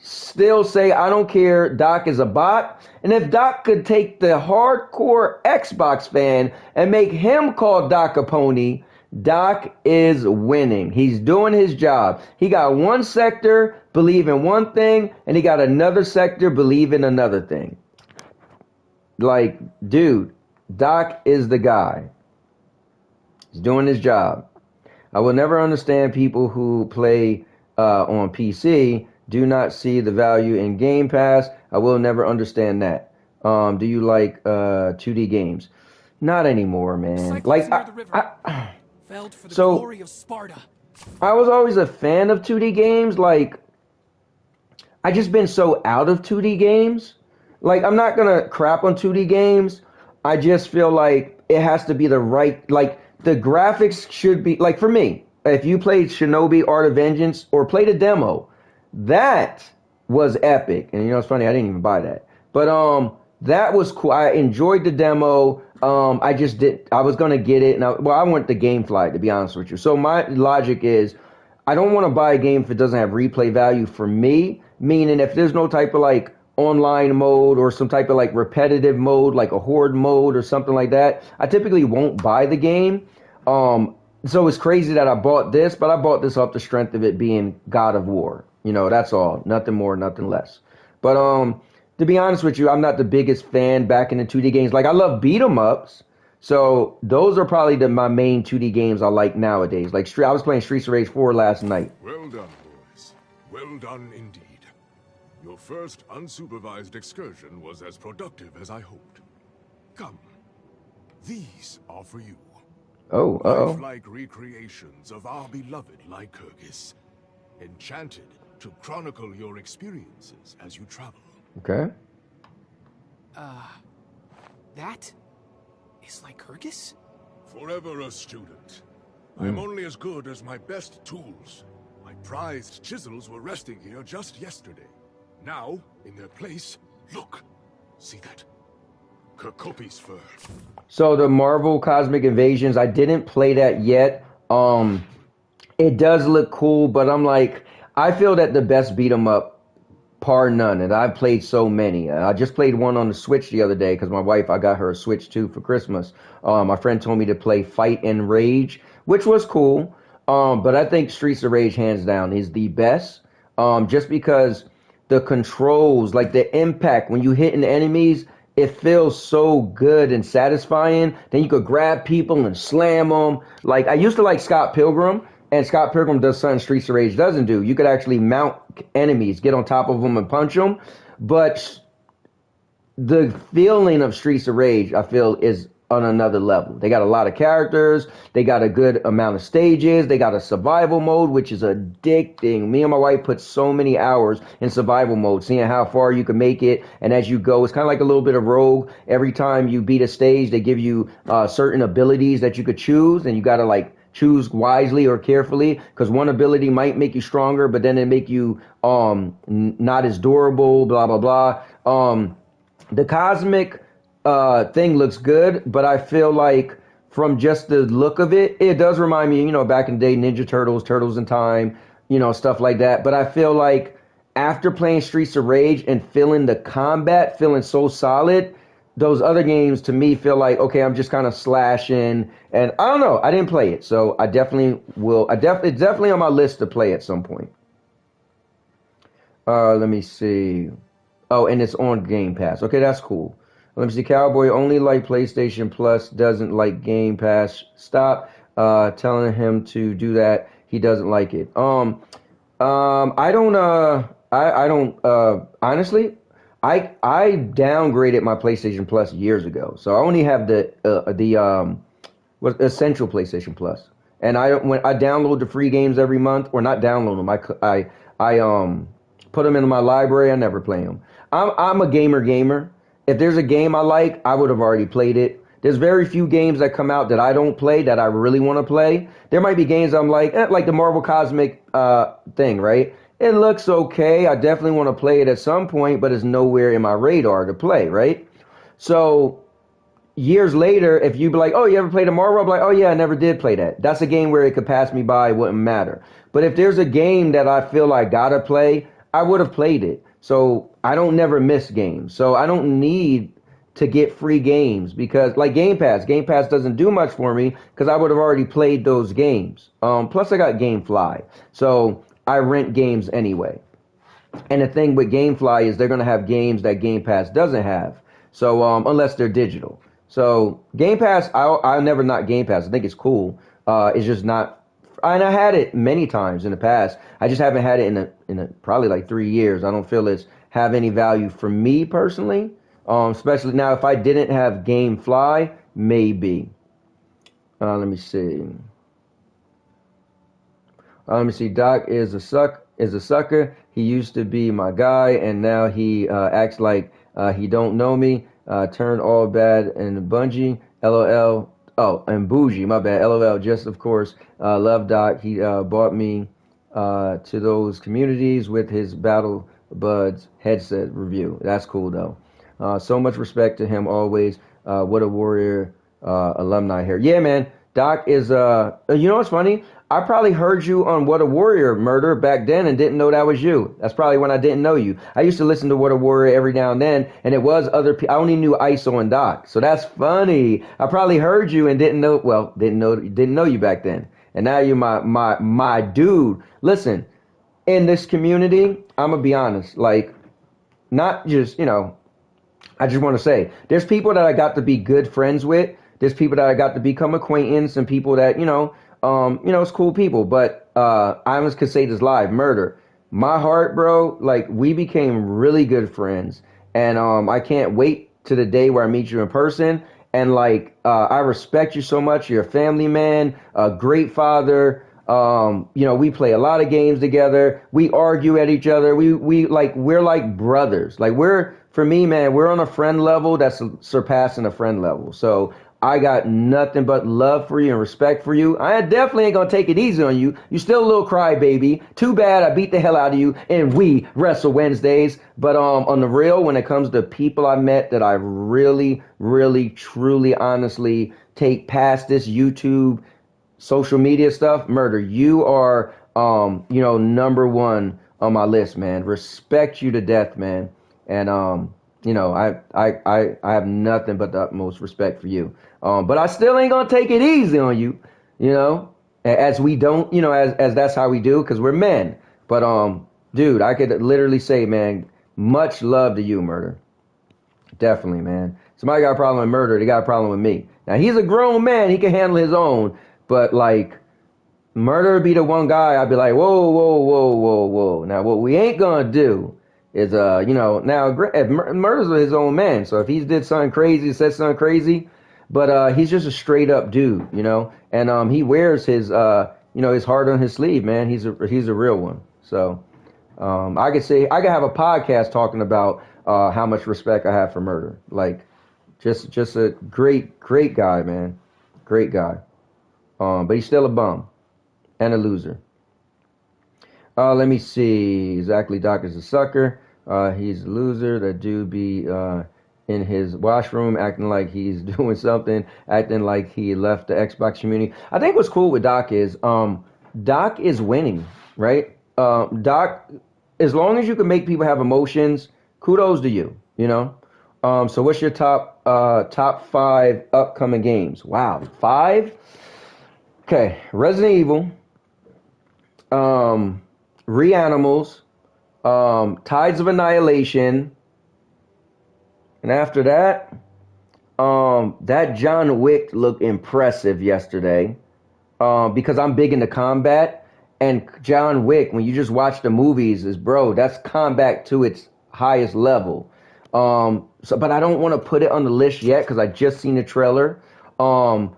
still say, I don't care, Doc is a bot. And if Doc could take the hardcore Xbox fan and make him call Doc a pony, Doc is winning. He's doing his job. He got one sector believe in one thing, and he got another sector believe in another thing. Like, dude, Doc is the guy. He's doing his job. I will never understand people who play on PC do not see the value in Game Pass. I will never understand that. Do you like 2D games? Not anymore, man. Like, Failed for the so glory of Sparta. I was always a fan of 2D games. Like, I just been so out of 2D games. Like, I'm not gonna crap on 2D games. I just feel like it has to be the right, like, the graphics should be, like, for me, if you played Shinobi Art of Vengeance or played a demo, that was epic. And you know, it's funny, I didn't even buy that. But that was cool. I enjoyed the demo. I was gonna get it, and I want the GameFly, to be honest with you. So my logic is, I don't want to buy a game if it doesn't have replay value for me. Meaning, if there's no type of like online mode or some type of like repetitive mode, like a horde mode or something like that, I typically won't buy the game. So it's crazy that I bought this, but I bought this off the strength of it being God of War. You know, that's all. Nothing more, nothing less. But to be honest with you, I'm not the biggest fan back in the 2D games. Like, I love beat 'em ups. So those are probably my main 2D games I like nowadays. Like, I was playing Streets of Rage 4 last night. Well done, boys. Well done indeed. Your first unsupervised excursion was as productive as I hoped. Come. These are for you. Oh, uh-oh. Lifelike recreations of our beloved Lycurgus, enchanted to chronicle your experiences as you travel. Okay. That is Lycurgus? Forever a student. I'm only as good as my best tools. My prized chisels were resting here just yesterday. Now, in their place, look. See that? Kirkopi's fur. So the Marvel Cosmic Invasions, I didn't play that yet. It does look cool, but I'm like, I feel that the best beat 'em up, par none, and I've played so many. I just played one on the Switch the other day because my wife, I got her a Switch too for Christmas. My friend told me to play Fight and Rage, which was cool. But I think Streets of Rage, hands down, is the best. Just because the controls, like the impact when you hitting enemies, it feels so good and satisfying. Then you could grab people and slam them. Like I used to like Scott Pilgrim, and Scott Pilgrim does something Streets of Rage doesn't do. You could actually mount enemies, get on top of them and punch them. But the feeling of Streets of Rage, I feel, is on another level. They got a lot of characters. They got a good amount of stages. They got a survival mode, which is addicting. Me and my wife put so many hours in survival mode, seeing how far you can make it. And as you go, it's kind of like a little bit of Rogue. Every time you beat a stage, they give you certain abilities that you could choose, and you got to like choose wisely or carefully, because one ability might make you stronger, but then it make you not as durable, blah, blah, blah. The cosmic thing looks good, but I feel like from just the look of it, it does remind me, back in the day, Ninja Turtles, Turtles in Time, stuff like that. But I feel like after playing Streets of Rage and feeling the combat, feeling so solid, those other games to me feel like, okay, I'm just kind of slashing, and I don't know, I didn't play it, so I definitely will. It's definitely on my list to play at some point. Let me see. Oh, and it's on Game Pass. Okay, that's cool. Let me see. Cowboy only like PlayStation Plus, doesn't like Game Pass. Stop telling him to do that. He doesn't like it. I don't honestly, I downgraded my PlayStation Plus years ago. So I only have the essential PlayStation Plus. And when I download the free games every month, or not download them, I put them into my library. I never play them. I'm a gamer. If there's a game I like, I would have already played it. There's very few games that come out that I don't play that I really want to play. There might be games I'm like the Marvel Cosmic thing, right? It looks okay. I definitely want to play it at some point, but it's nowhere in my radar to play, right? So years later, if you be like, oh, you ever played a Marvel? I'm like, oh yeah, I never did play that. That's a game where it could pass me by, it wouldn't matter. But if there's a game that I feel like gotta play, I would have played it. So I don't never miss games. So I don't need to get free games, because like Game Pass doesn't do much for me because I would have already played those games. Plus I got GameFly, so I rent games anyway. And the thing with GameFly is they're going to have games that Game Pass doesn't have. So unless they're digital. So Game Pass, I'll never not Game Pass. I think it's cool. It's just not. And I had it many times in the past. I just haven't had it in a probably like 3 years. I don't feel it's have any value for me personally. Especially now, if I didn't have GameFly, maybe. Let me see. Let me see. Doc is a sucker. He used to be my guy, and now he acts like he don't know me. Turned all bad and Bungie. LOL. Oh, and bougie. My bad. LOL. Just of course. Love Doc. He bought me to those communities with his Battle Buds headset review. That's cool though. So much respect to him always. What a warrior alumni here. Yeah, man. Doc is, you know what's funny? I probably heard you on What a Warrior Murder back then and didn't know that was you. That's probably when I didn't know you. I used to listen to What a Warrior every now and then, and it was other people. I only knew ISO and Doc. So that's funny. I probably heard you and didn't know you back then. And now you're my dude. Listen, in this community, I'm gonna be honest, like, not just, I just want to say, there's people that I got to be good friends with. There's people that I got to become acquaintance, and people that, it's cool people. But I just could say this live, Murder. My heart, bro, like, we became really good friends. And I can't wait to the day where I meet you in person. And like, I respect you so much. You're a family man, a great father. You know, we play a lot of games together. We argue at each other. We're like brothers. Like for me, man, we're on a friend level that's surpassing a friend level. So I got nothing but love for you and respect for you. I definitely ain't gonna take it easy on you. You still a little crybaby. Too bad I beat the hell out of you and we wrestle Wednesdays. But on the real, when it comes to people I met that I really, really, truly, honestly take past this YouTube social media stuff, murder, you are you know, number one on my list, man. Respect you to death, man. And you know, I have nothing but the utmost respect for you. But I still ain't gonna take it easy on you, you know, as we don't, you know, as that's how we do, because we're men. But dude, I could literally say, man, much love to you, murder. Definitely, man. Somebody got a problem with murder, they got a problem with me. Now he's a grown man, he can handle his own, but like murder would be the one guy I'd be like, whoa, whoa, whoa, whoa, whoa. Now what we ain't gonna do is you know, now murder's his own man, so if he's did something crazy, said something crazy, but he's just a straight up dude, you know, and he wears his you know, his heart on his sleeve, man. He's a real one. So I could say I could have a podcast talking about how much respect I have for murder. Like just a great guy, man. Great guy. But he's still a bum and a loser. Let me see. Exactly, Doc is a sucker. He's a loser. That dude be in his washroom acting like he's doing something, acting like he left the Xbox community. I think what's cool with Doc is winning, right? Doc, as long as you can make people have emotions, kudos to you, you know? So what's your top 5 upcoming games? Wow, 5? Okay, Resident Evil, Reanimals, Tides of Annihilation, and after that, that John Wick looked impressive yesterday, because I'm big into combat, and John Wick, when you just watch the movies, that's combat to its highest level. But I don't want to put it on the list yet because I just seen the trailer. I'm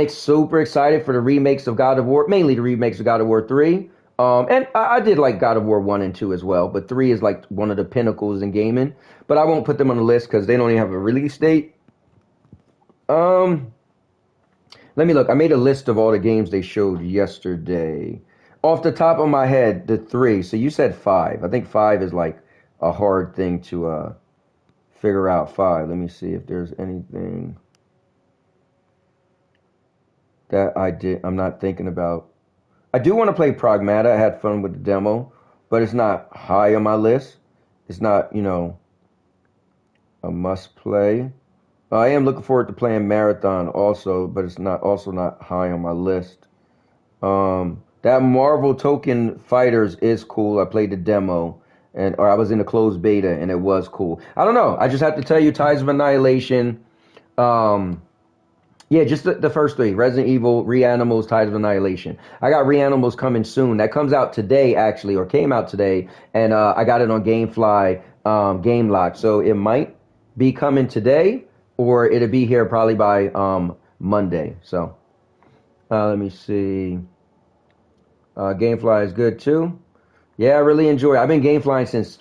super excited for the remakes of God of War, mainly the remakes of God of War 3. And I did like God of War 1 and 2 as well, but 3 is like one of the pinnacles in gaming. But I won't put them on the list because they don't even have a release date. Let me look. I made a list of all the games they showed yesterday. Off the top of my head, the 3. So you said 5. I think 5 is like a hard thing to figure out. 5. Let me see if there's anything that I'm not thinking about. I do want to play Pragmata. I had fun with the demo, but it's not high on my list. It's not, you know, a must play. I am looking forward to playing Marathon also, but it's also not high on my list. That Marvel Token Fighters is cool. I played the demo, or I was in a closed beta, and it was cool. I don't know. I just have to tell you, Tides of Annihilation. Yeah, just the first 3. Resident Evil, Reanimals, Tides of Annihilation. I got Reanimals coming soon. That comes out today, actually, or came out today. And I got it on GameFly, Game Lock. So it might be coming today, or it'll be here probably by Monday. So let me see. GameFly is good, too. Yeah, I really enjoy it. I've been GameFlying since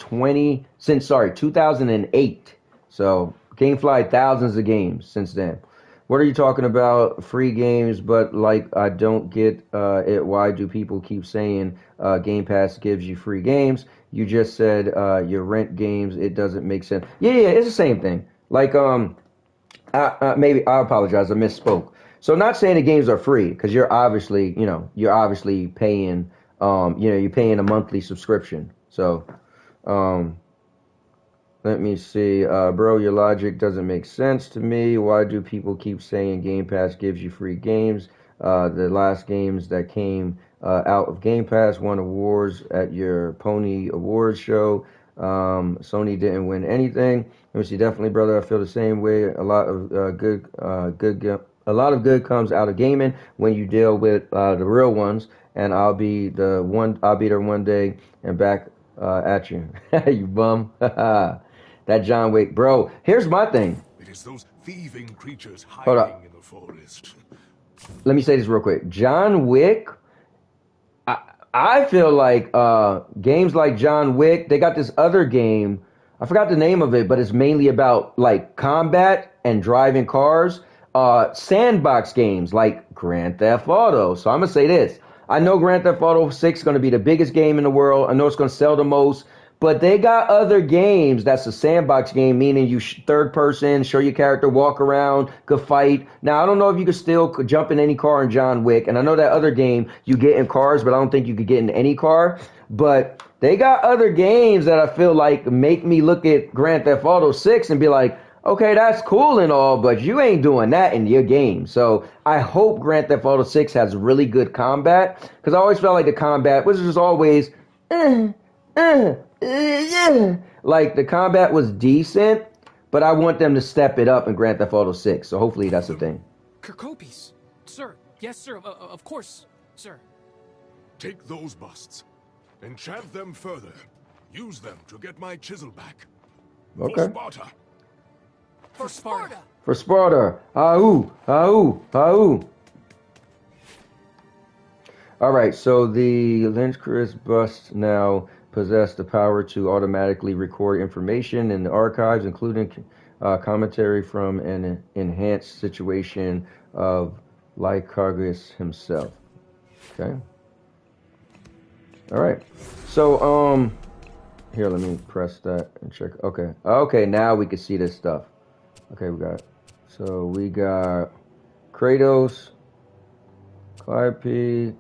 2008. So GameFly thousands of games since then. What are you talking about? Free games, but like I don't get it. Why do people keep saying Game Pass gives you free games? You just said you rent games. It doesn't make sense. Yeah, it's the same thing. Like maybe I apologize. I misspoke. So not saying the games are free because you're obviously paying you're paying a monthly subscription. So let me see. Bro, your logic doesn't make sense to me. Why do people keep saying Game Pass gives you free games? The last games that came out of Game Pass won awards at your Pony Awards show. Sony didn't win anything. Let me see. Definitely, brother. I feel the same way. A lot of good comes out of gaming when you deal with the real ones. And I'll be there one day and back at you. You bum. That John Wick, bro. Here's my thing. It is those thieving creatures Hold hiding up. in the forest. Let me say this real quick. John Wick, I feel like games like John Wick, they got this other game. I forgot the name of it, but it's mainly about like combat and driving cars. Sandbox games like Grand Theft Auto. So I'm gonna say this. I know Grand Theft Auto 6 is gonna be the biggest game in the world. I know it's gonna sell the most. But they got other games that's a sandbox game, meaning you third person, show your character, walk around, could fight. Now, I don't know if you could still jump in any car in John Wick. And I know that other game, you get in cars, but I don't think you could get in any car. But they got other games that I feel like make me look at Grand Theft Auto 6 and be like, okay, that's cool and all, but you ain't doing that in your game. So I hope Grand Theft Auto 6 has really good combat, because I always felt like the combat was just always, yeah. Like the combat was decent, but I want them to step it up in Grand Theft Auto 6. So hopefully that's the thing. Kirkopis. Sir. Yes, sir. Of course, sir. Take those busts. Enchant them further. Use them to get my chisel back. Okay. For Sparta. For Sparta. For Sparta. Ahoo, ahoo, ahoo. All right, so the Lynch Chris busts now possess the power to automatically record information in the archives, including commentary from an enhanced situation of Lycurgus himself. Okay. All right. So, here, let me press that and check. Okay. Okay, now we can see this stuff. Okay, we got Kratos, Calliope,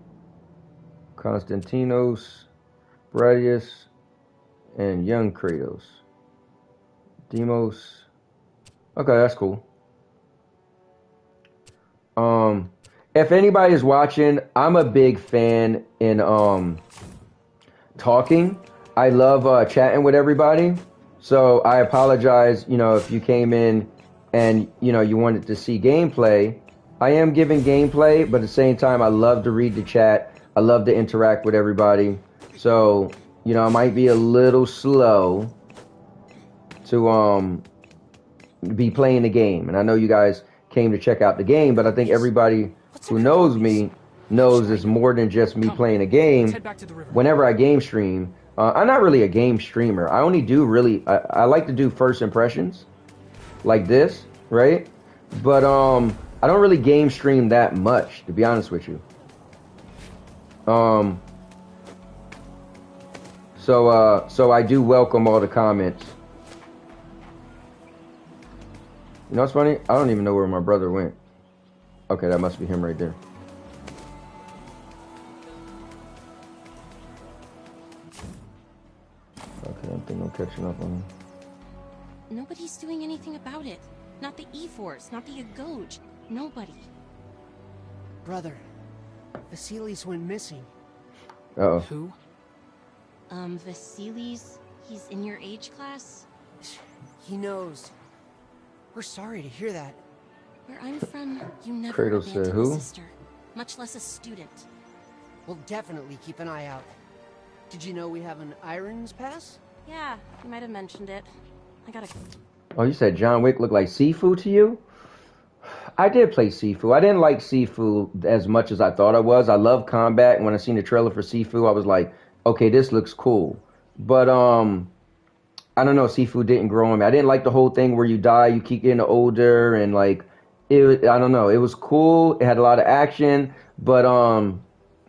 Konstantinos, Bradius, and young Kratos. Demos. Okay, that's cool. If anybody is watching, I'm a big fan in talking. I love chatting with everybody. So I apologize, if you came in and you wanted to see gameplay. I am giving gameplay, but at the same time I love to read the chat. I love to interact with everybody. So, I might be a little slow to be playing the game. And I know you guys came to check out the game, but I think everybody who knows me knows it's more than just me playing a game. Whenever I game stream, I'm not really a game streamer. I only do I like to do first impressions like this, right? But I don't really game stream that much, to be honest with you. So I do welcome all the comments. You know what's funny? I don't even know where my brother went. Okay, that must be him right there. Okay, I think I'm catching up on him. Nobody's doing anything about it. Not the E-Force, not the Agoj. Nobody. Brother, Vasilis went missing. Uh-oh. Who? Vasilis? He's in your age class? He knows. We're sorry to hear that. Where I'm from, you never Kratos said abandon who? a sister, much less a student. We'll definitely keep an eye out. Did you know we have an Irons pass? Yeah, you might have mentioned it. I gotta... Oh, you said John Wick looked like Sifu to you? I did play Sifu. I didn't like Sifu as much as I thought I was. I love combat, and when I seen the trailer for Sifu, I was like, okay, this looks cool. But I don't know, Sifu didn't grow on me. I didn't like the whole thing where you die, you keep getting older, and like I don't know. It was cool. It had a lot of action, but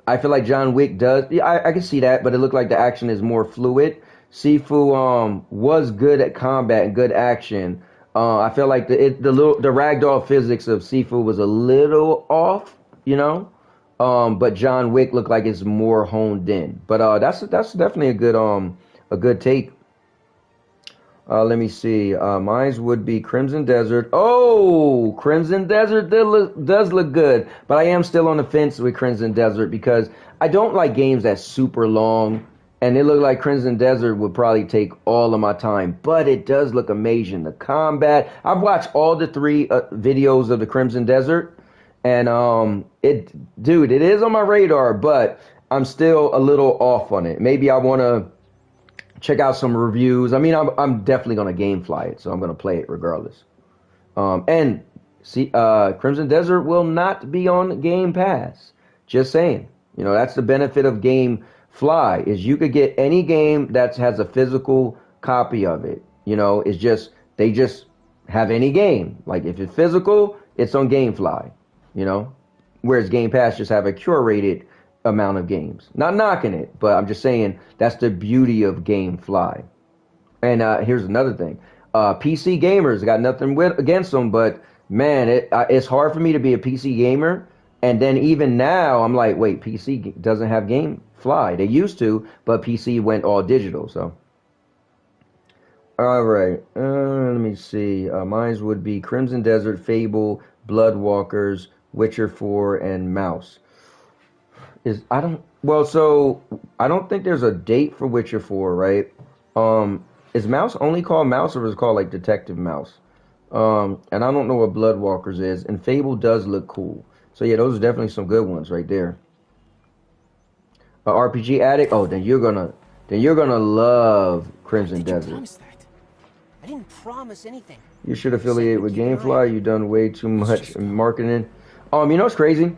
I feel like John Wick does. Yeah, I can see that, but it looked like the action is more fluid. Sifu was good at combat and good action. I feel like the ragdoll physics of Sifu was a little off, but John Wick looked like it's more honed in. But that's definitely a good take. Let me see. Mine would be Crimson Desert. Oh, Crimson Desert does look good. But I am still on the fence with Crimson Desert because I don't like games that's super long. And it looked like Crimson Desert would probably take all of my time. But it does look amazing. The combat. I've watched all the 3 videos of the Crimson Desert. And it is on my radar. But I'm still a little off on it. Maybe I want to check out some reviews. I mean, I'm definitely going to gamefly it, so I'm going to play it regardless. And see, Crimson Desert will not be on Game Pass. Just saying. You know, that's the benefit of GameFly is you could get any game that has a physical copy of it. You know, it's just they just have any game. Like if it's physical, it's on GameFly. You know, whereas Game Pass just have a curated amount of games. Not knocking it, but I'm just saying that's the beauty of GameFly. And here's another thing. PC gamers got nothing against them, but man, it's hard for me to be a PC gamer. And then even now, I'm like, wait, PC doesn't have GameFly. They used to, but PC went all digital. So, all right, let me see. Mine would be Crimson Desert, Fable, Bloodwalkers, Witcher 4, and Mouse. So I don't think there's a date for Witcher 4, right? Is Mouse only called Mouse or is it called like Detective Mouse? And I don't know what Bloodwalkers is. And Fable does look cool. So yeah, those are definitely some good ones right there. RPG Addict. Oh, then you're gonna love Crimson Desert. Promise that. I didn't promise anything. You should affiliate with GameFly. You've done way too much marketing. You know what's crazy?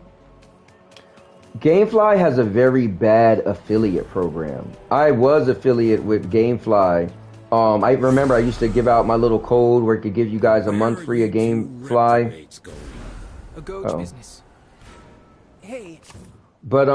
GameFly has a very bad affiliate program. I was affiliate with GameFly. I remember I used to give out my little code where it could give you guys a month free of GameFly. A Goge business. Hey. But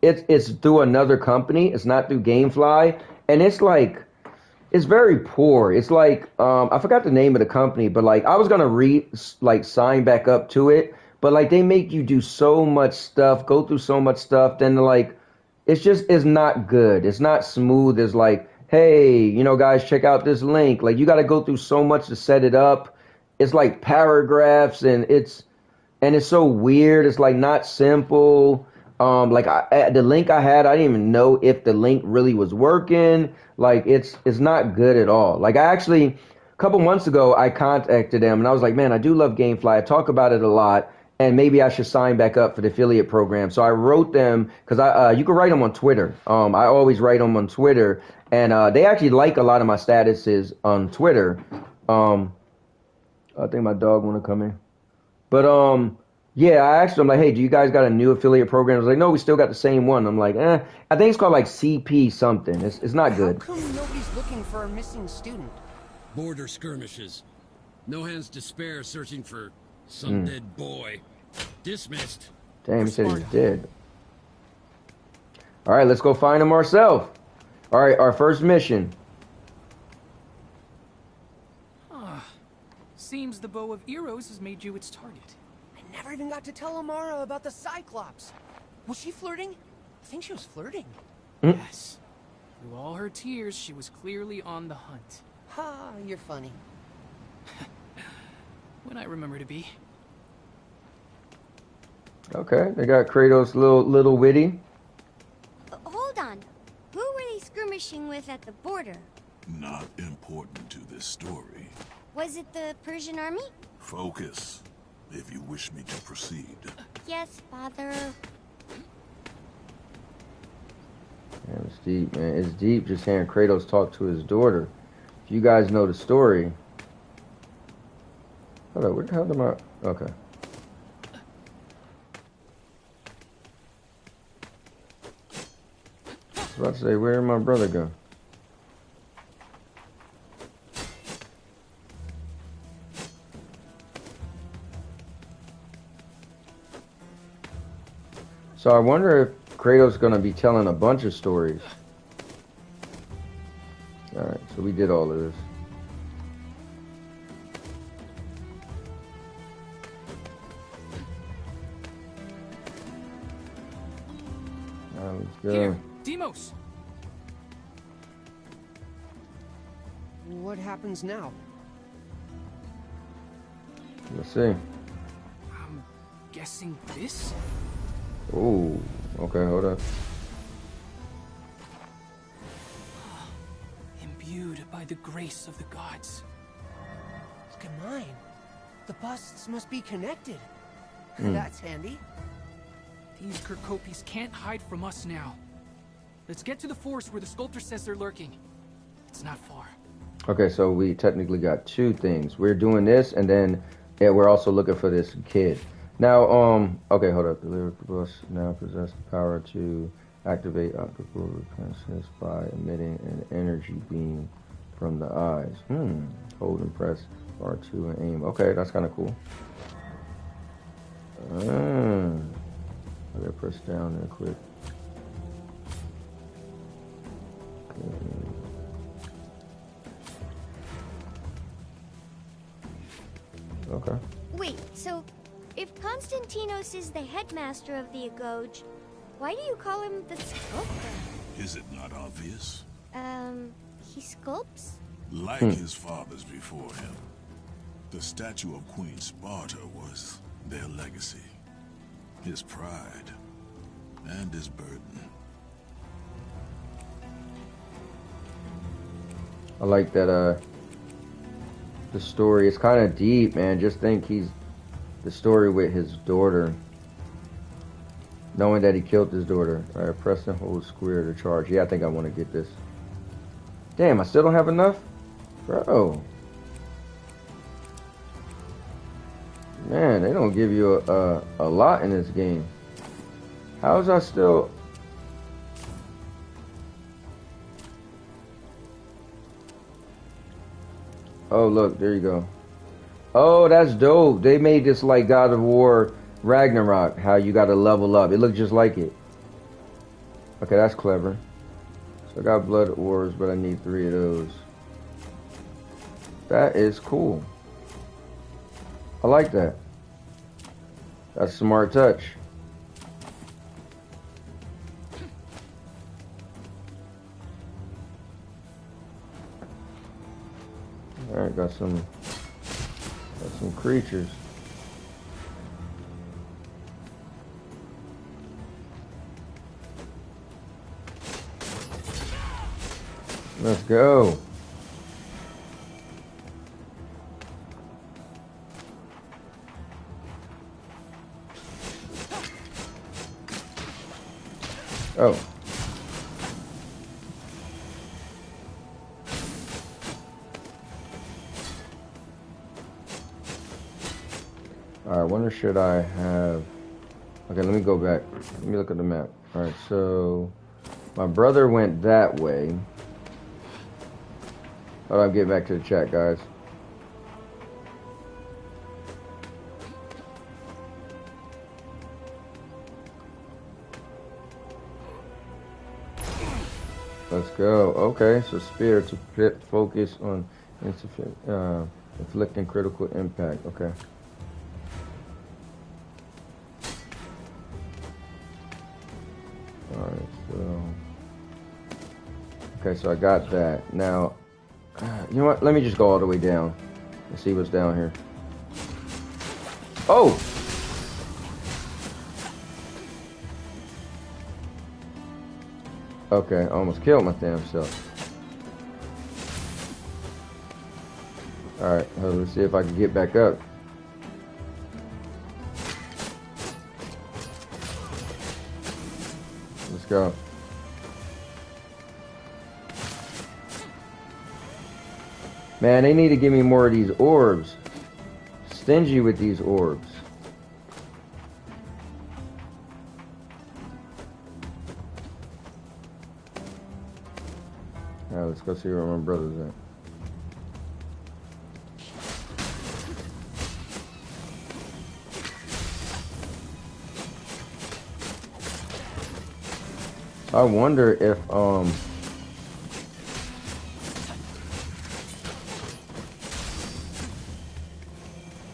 it's through another company. It's not through GameFly, and it's very poor. It's like I forgot the name of the company, but like I was gonna sign back up to it, but like they make you do so much stuff, go through so much stuff, then like it's not good. It's not smooth. It's like, hey, you know, guys, check out this link. Like you got to go through so much to set it up. It's like paragraphs, and it's so weird. It's like not simple. The link I had, I didn't even know if the link really was working. Like it's not good at all. Like a couple months ago, I contacted them and I was like, man, I do love GameFly. I talk about it a lot, and maybe I should sign back up for the affiliate program. So I wrote them because you can write them on Twitter. I always write them on Twitter, and they actually like a lot of my statuses on Twitter. I think my dog want to come in, but yeah, I asked them like, hey, do you guys got a new affiliate program? I was like, no, we still got the same one. I'm like, I think it's called like CP something. It's not good. How come nobody's looking for a missing student? Border skirmishes. No hands to spare searching for some dead boy. Dismissed. Damn, he said he's dead. All right, let's go find him ourselves. All right, our first mission. Seems the bow of Eros has made you its target. I never even got to tell Amara about the Cyclops. Was she flirting? I think she was flirting. Yes. Through all her tears, she was clearly on the hunt. Ha, you're funny. When I remember to be. Okay, they got Kratos little witty. Hold on. Who were they skirmishing with at the border? Not important to this story. Was it the Persian army? Focus, if you wish me to proceed. Yes, Father. Man, it's deep, man. It's deep just hearing Kratos talk to his daughter. If you guys know the story. Hold on, where the hell am I? Okay. I was about to say, where did my brother go? So I wonder if Kratos is going to be telling a bunch of stories. Alright, so we did all of this. Now let's go. Here, Deimos. What happens now? Let's see. I'm guessing this? Oh, okay, hold up. Imbued by the grace of the gods. Look at mine. The busts must be connected. That's handy. These Kirkopis can't hide from us now. Let's get to the forest where the sculptor says they're lurking. It's not far. Okay, so we technically got two things. We're doing this, and then we're also looking for this kid. Now, okay, hold up. The lyrical bus now possess the power to activate optical reconnaissance by emitting an energy beam from the eyes. Hold and press R2 and aim. Okay, that's kind of cool. I gotta press down there quick. Okay. Wait, so if Konstantinos is the headmaster of the Agoge, why do you call him the sculptor? Is it not obvious? He sculpts? Like his fathers before him. The statue of Queen Sparta was their legacy. His pride. And his burden. I like that, the story. It's kind of deep, man. Just think the story with his daughter. Knowing that he killed his daughter. Alright, press and hold square to charge. Yeah, I think I want to get this. Damn, I still don't have enough? Bro. Man, they don't give you a lot in this game. How is I still... Oh, look, there you go. Oh, that's dope. They made this like God of War Ragnarok, how you gotta level up. It looked just like it. Okay, that's clever. So I got blood orbs, but I need 3 of those. That is cool. I like that. That's a smart touch. Alright, got some creatures. Let's go. Oh. Alright, wonder should I have... Okay, let me go back. Let me look at the map. Alright, so... My brother went that way. How do I get back to the chat, guys? Let's go. Okay, so spear to focus on inflicting critical impact. Okay. Alright, so... Okay, so I got that. Now, you know what? Let me just go all the way down and see what's down here. Oh! Okay, I almost killed my damn self. Alright, let's see if I can get back up. Let's go. Man, they need to give me more of these orbs. Stingy with these orbs. Alright, let's go see where my brother's at. I wonder if,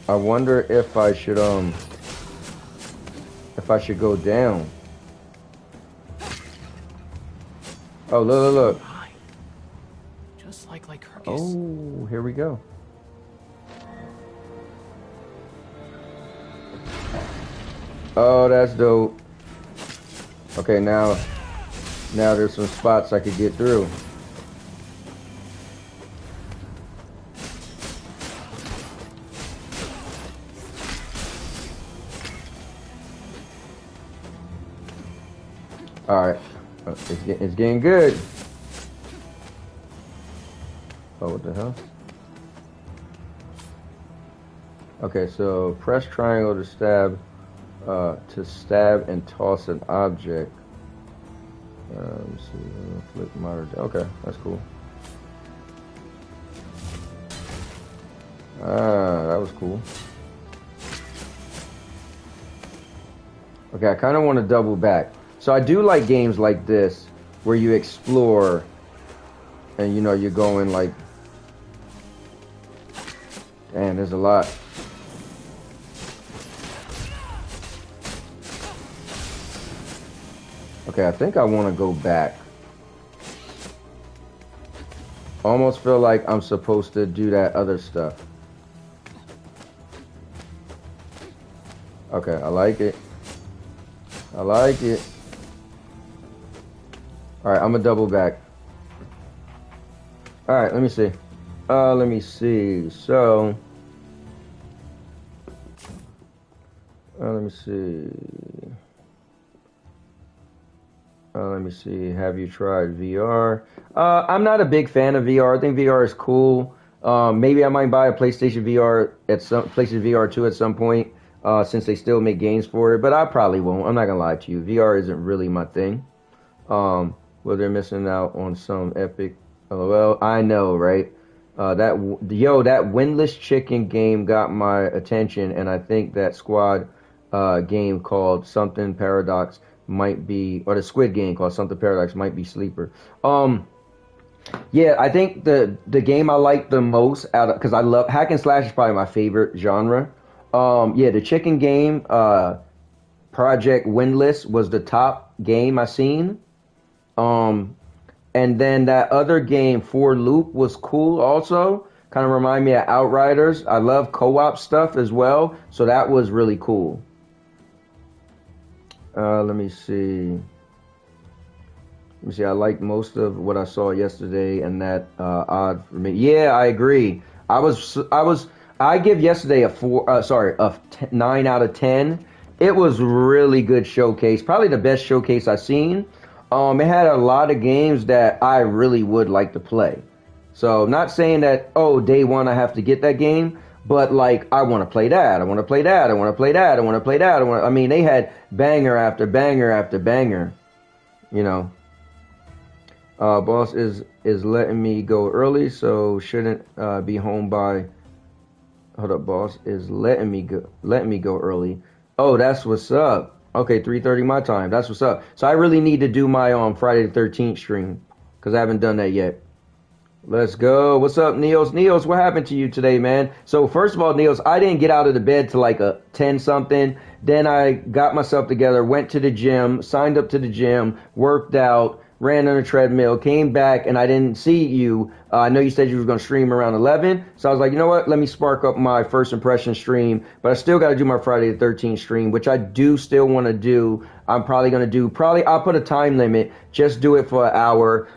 I wonder if I should go down. Oh, look. Just like Lycurgus. Oh, here we go. Oh, that's dope. Okay, now there's some spots I could get through. Alright. It's getting good. Oh, Oh, what the hell? Okay, so press triangle to stab and toss an object. Let me see. Flip monitor. Okay, that's cool. That was cool. Okay, I kind of want to double back. So I do like games like this where you explore and you know you're going like, damn, there's a lot. Okay, I think I want to go back. Almost feel like I'm supposed to do that other stuff. Okay, I like it. I like it. Alright, I'm gonna double back. Alright, let me see. Let me see. So, let me see. Let me see. Have you tried VR? I'm not a big fan of VR. I think VR is cool. Maybe I might buy a PlayStation VR PlayStation VR 2 at some point, since they still make games for it. But I probably won't. I'm not gonna lie to you. VR isn't really my thing. Well, they're missing out on some epic. LOL. I know, right? That windless chicken game got my attention, and I think that squad game called something Paradox might be, or the Squid game called something Paradox might be sleeper. Yeah, I think the game I like the most out of, because I love hack and slash is probably my favorite genre. Yeah, the chicken game, Project Windless was the top game I seen. And then that other game, For Loop, was cool also. Kind of remind me of Outriders. I love co-op stuff as well, so that was really cool. Let me see. I liked most of what I saw yesterday, and that odd for me. Yeah, I agree. I give yesterday a 9 out of 10. It was really good showcase. Probably the best showcase I've seen. It had a lot of games that I really would like to play. So not saying that, oh, day one I have to get that game, but like I want to play that. I want to play that. I want to play that. I want to play that. I mean, they had banger after banger after banger. You know. Boss is letting me go early, so shouldn't be home by. Hold up, boss is letting me go early. Oh, that's what's up. Okay, 3:30 my time. That's what's up. So I really need to do my Friday the 13th stream because I haven't done that yet. Let's go. What's up, Neos? Neos, what happened to you today, man? So first of all, Neos, I didn't get out of the bed till like a 10 something. Then I got myself together, went to the gym, signed up to the gym, worked out, ran on a treadmill, came back, and I didn't see you. I know you said you were going to stream around 11, so I was like, you know what? Let me spark up my first impression stream, but I still got to do my Friday the 13th stream, which I do still want to do. I'm probably going to do, I'll put a time limit, just do it for an hour.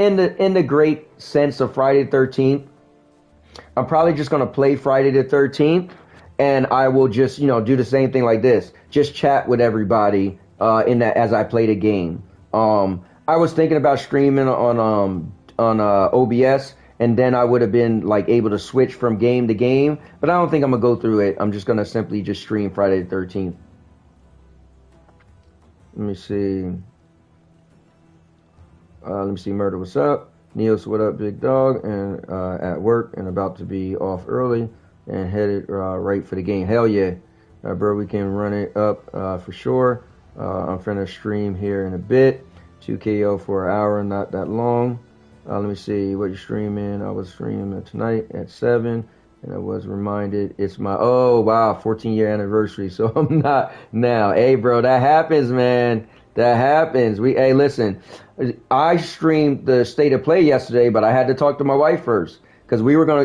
In the great sense of Friday the 13th, I'm probably just going to play Friday the 13th, and I will just, do the same thing like this. Just chat with everybody as I play the game. I was thinking about streaming on OBS, and then I would have been like able to switch from game to game, but I don't think I'm gonna go through it. I'm just gonna simply just stream Friday the 13th. Let me see. Murder, what's up? Neos, what up, big dog? And at work and about to be off early and headed right for the game. Hell yeah, bro, we can run it up for sure. I'm finna stream here in a bit. 2KO for an hour, not that long. Let me see what you're streaming. I was streaming tonight at 7, and I was reminded it's my 14-year anniversary. So I'm not now. Hey, bro, that happens, man. That happens. Hey, listen, I streamed the State of Play yesterday, but I had to talk to my wife first. Because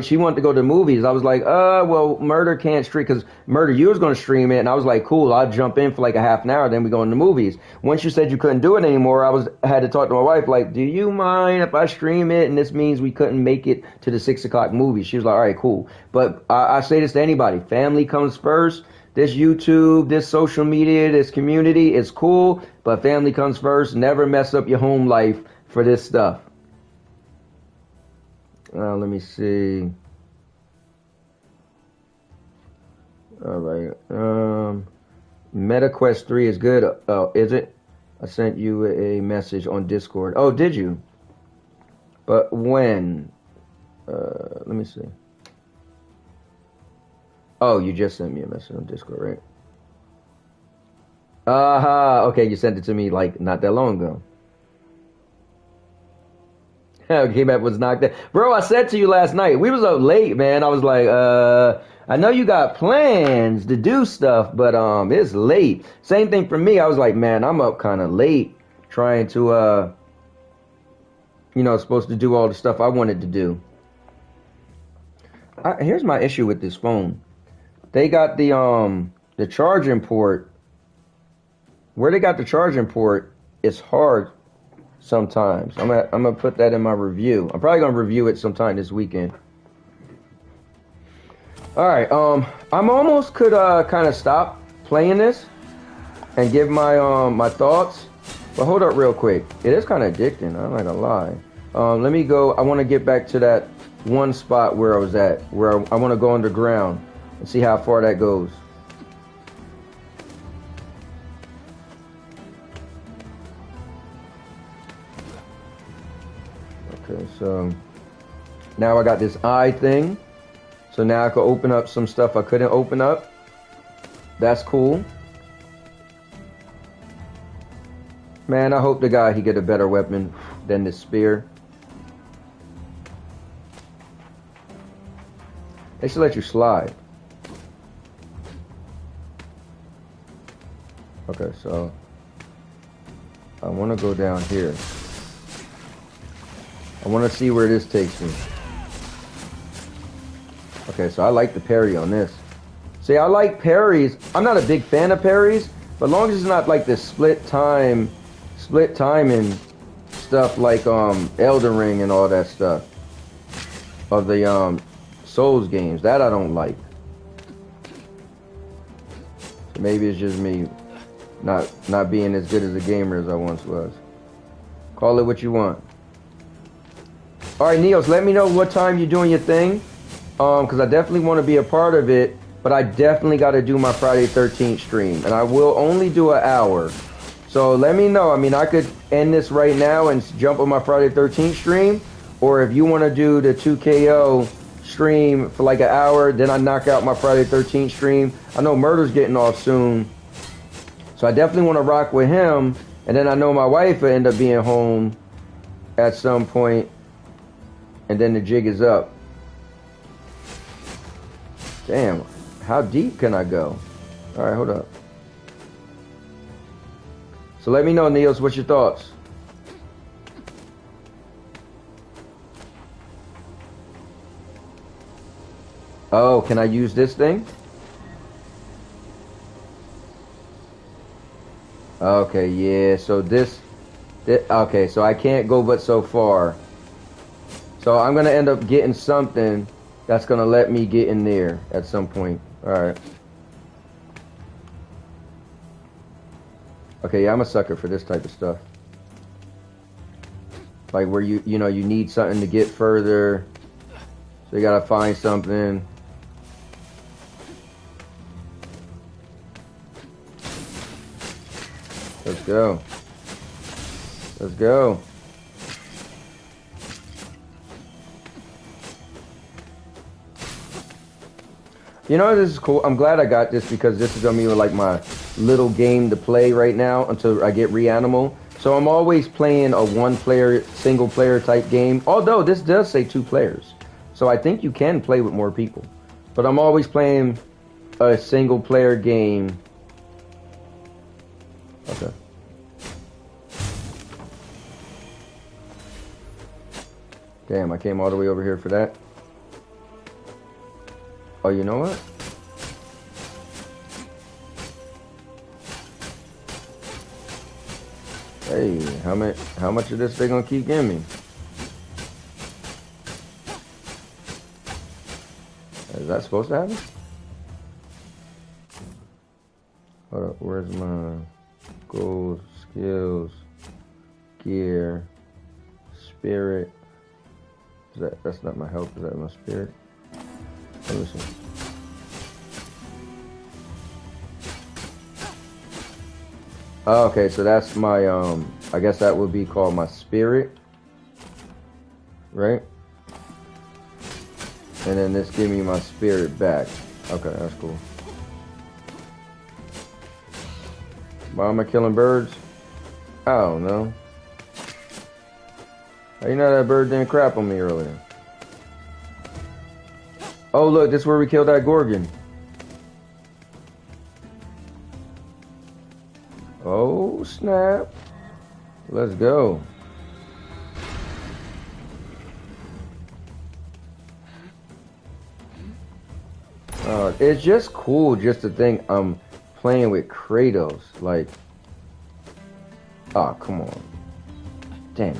she wanted to go to the movies. I was like, well, Murder can't stream, because Murder, you was going to stream it. And I was like, cool, I'll jump in for like a half an hour, then we go in the movies. Once you said you couldn't do it anymore, I had to talk to my wife, like, do you mind if I stream it? And this means we couldn't make it to the 6 o'clock movie. She was like, all right, cool. But I say this to anybody, family comes first. This YouTube, this social media, this community is cool, but family comes first. Never mess up your home life for this stuff. Let me see. All right. MetaQuest 3 is good. Oh, is it? I sent you a message on Discord. Oh, did you? But when? Let me see. Oh, you just sent me a message on Discord, right? Okay, you sent it to me like not that long ago. Came back was knocked out. Bro, I said to you last night, we was up late, man. I was like, I know you got plans to do stuff, but it's late. Same thing for me. I was like, man, I'm up kind of late trying to supposed to do all the stuff I wanted to do. Here's my issue with this phone. They got the charging port. Where they got the charging port, it's hard sometimes. I'm gonna put that in my review. I'm probably gonna review it sometime this weekend. All right. I'm almost could kind of stop playing this and give my my thoughts. But hold up real quick. It is kind of addicting. I'm not gonna lie. Let me go. I want to get back to that one spot where I was at, where I want to go underground and see how far that goes. Okay, so now I got this eye thing. So now I can open up some stuff I couldn't open up. That's cool. Man, I hope the guy he get a better weapon than this spear. They should let you slide. Okay, so I want to go down here. I want to see where this takes me. Okay, so I like the parry on this. See, I like parries. I'm not a big fan of parries, but as long as it's not like this split timing stuff like Elden Ring and all that stuff of the Souls games, that I don't like. So maybe it's just me not being as good as a gamer as I once was. Call it what you want. All right, Neos, let me know what time you're doing your thing, because I definitely want to be a part of it, but I definitely got to do my Friday 13th stream, and I will only do an hour. So let me know. I mean, I could end this right now and jump on my Friday 13th stream, or if you want to do the 2KO stream for like an hour, then I knock out my Friday 13th stream. I know Murder's getting off soon, so I definitely want to rock with him, and then I know my wife will end up being home at some point, and then the jig is up. Damn, how deep can I go? All right, hold up. So let me know, Niels, what's your thoughts? Oh, can I use this thing? Okay, yeah, so this okay, so I can't go but so far. So I'm going to end up getting something that's going to let me get in there at some point. All right. Okay, yeah, I'm a sucker for this type of stuff. Like where you need something to get further. So you got to find something. Let's go. Let's go. You know, this is cool. I'm glad I got this because this is going to be like my little game to play right now until I get Reanimal. So I'm always playing a one-player, single-player type game. Although this does say 2 players. So I think you can play with more people. But I'm always playing a single-player game. Okay. Damn, I came all the way over here for that. Oh, you know what? Hey, how much of this they gonna keep giving me? Is that supposed to happen? Hold up, where's my gold, skills, gear, spirit? That's not my health. Is that my spirit? Oh, listen. Oh, okay, so that's my I guess that would be called my spirit, right? And then this give me my spirit back. Okay, that's cool. Why am I killing birds? I don't know. How you know that bird didn't crap on me earlier? Oh look, this is where we killed that Gorgon. Oh snap. Let's go. It's just cool just to think I'm playing with Kratos. Like, oh, come on. Damn it.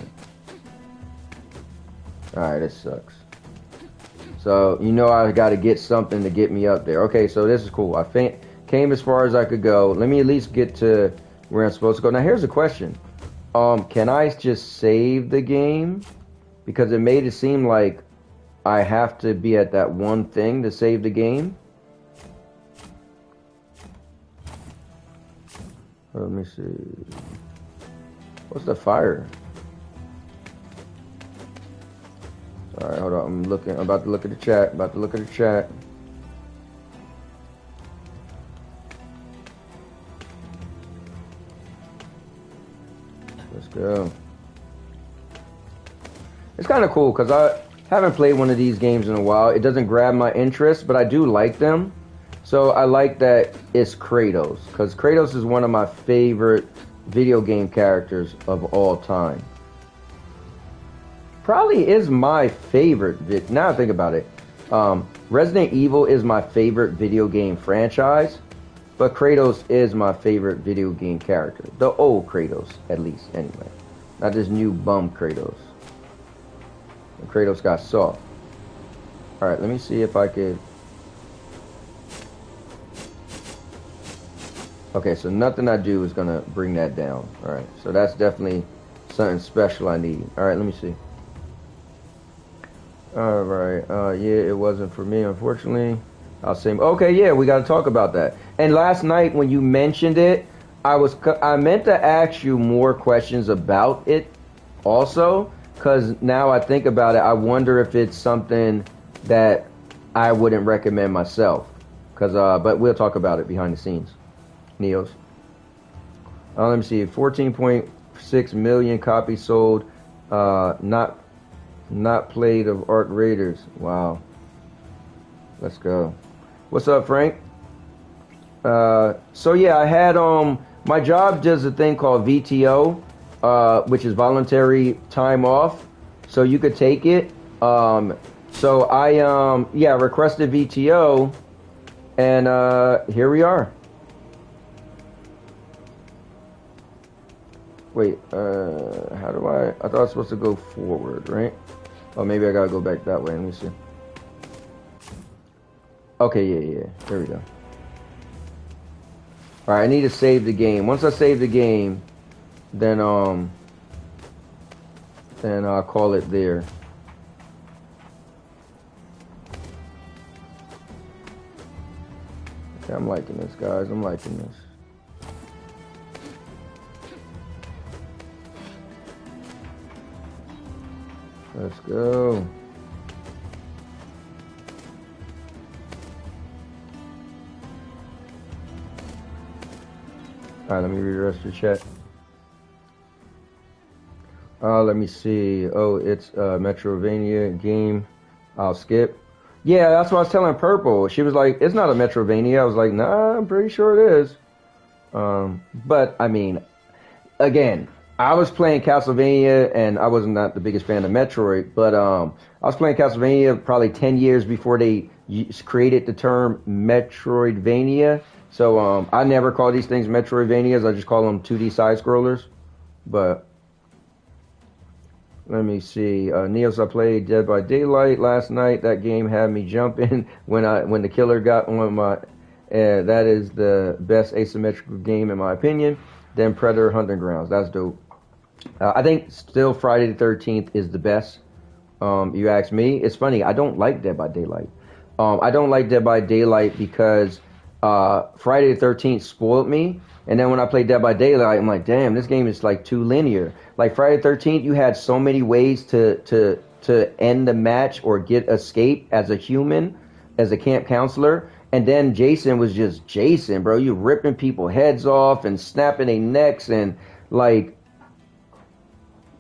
Alright, this sucks. So, you know I gotta get something to get me up there. Okay, so this is cool. I came as far as I could go. Let me at least get to where I'm supposed to go. Now, here's a question. Can I just save the game? Because it made it seem like I have to be at that one thing to save the game. Let me see. What's the fire? Alright, hold on. I'm about to look at the chat. Let's go. It's kind of cool because I haven't played one of these games in a while. It doesn't grab my interest, but I do like them. So I like that it's Kratos, because Kratos is one of my favorite video game characters of all time. Probably is my favorite. Now I think about it. Resident Evil is my favorite video game franchise, but Kratos is my favorite video game character. The old Kratos, at least, anyway. Not this new bum Kratos. And Kratos got soft. Alright, let me see if I could... Okay, so nothing I do is gonna bring that down. Alright, so that's definitely something special I need. Alright, let me see. Alright, yeah, it wasn't for me, unfortunately. I'll say, okay, yeah, we gotta talk about that. And last night when you mentioned it, I meant to ask you more questions about it also, because now I think about it, I wonder if it's something that I wouldn't recommend myself. But we'll talk about it behind the scenes. Neos. Let me see, 14.6 million copies sold. Not played of Arc Raiders. Wow. Let's go. What's up, Frank? So yeah, I had my job does a thing called VTO, which is voluntary time off. So you could take it. So I yeah, requested VTO, and here we are. Wait, how do I thought I was supposed to go forward, right? Oh, maybe I gotta go back that way. Let me see. Okay, yeah, there we go. Alright, I need to save the game. Once I save the game, then I'll call it there. Okay, I'm liking this, guys. I'm liking this. Let's go. Alright, let me read the rest of the chat. Let me see. Oh, it's a Metrovania game. I'll skip. Yeah, that's what I was telling Purple. She was like, it's not a Metrovania. I was like, nah, I'm pretty sure it is. But, I mean, again, I was playing Castlevania, and I was not the biggest fan of Metroid, but I was playing Castlevania probably 10 years before they created the term Metroidvania. So I never call these things Metroidvanias. I just call them 2D side-scrollers. But let me see. Neos, I played Dead by Daylight last night. That game had me jumping when the killer got on my... that is the best asymmetrical game in my opinion. Then Predator Hunting Grounds. That's dope. I think still Friday the 13th is the best. You ask me, it's funny. I don't like Dead by Daylight. I don't like Dead by Daylight because Friday the 13th spoiled me. And then when I played Dead by Daylight, I'm like, damn, this game is like too linear. Like Friday the 13th, you had so many ways to end the match or get escape as a human, as a camp counselor. And then Jason was just Jason, bro. You ripping people heads off and snapping their necks, and like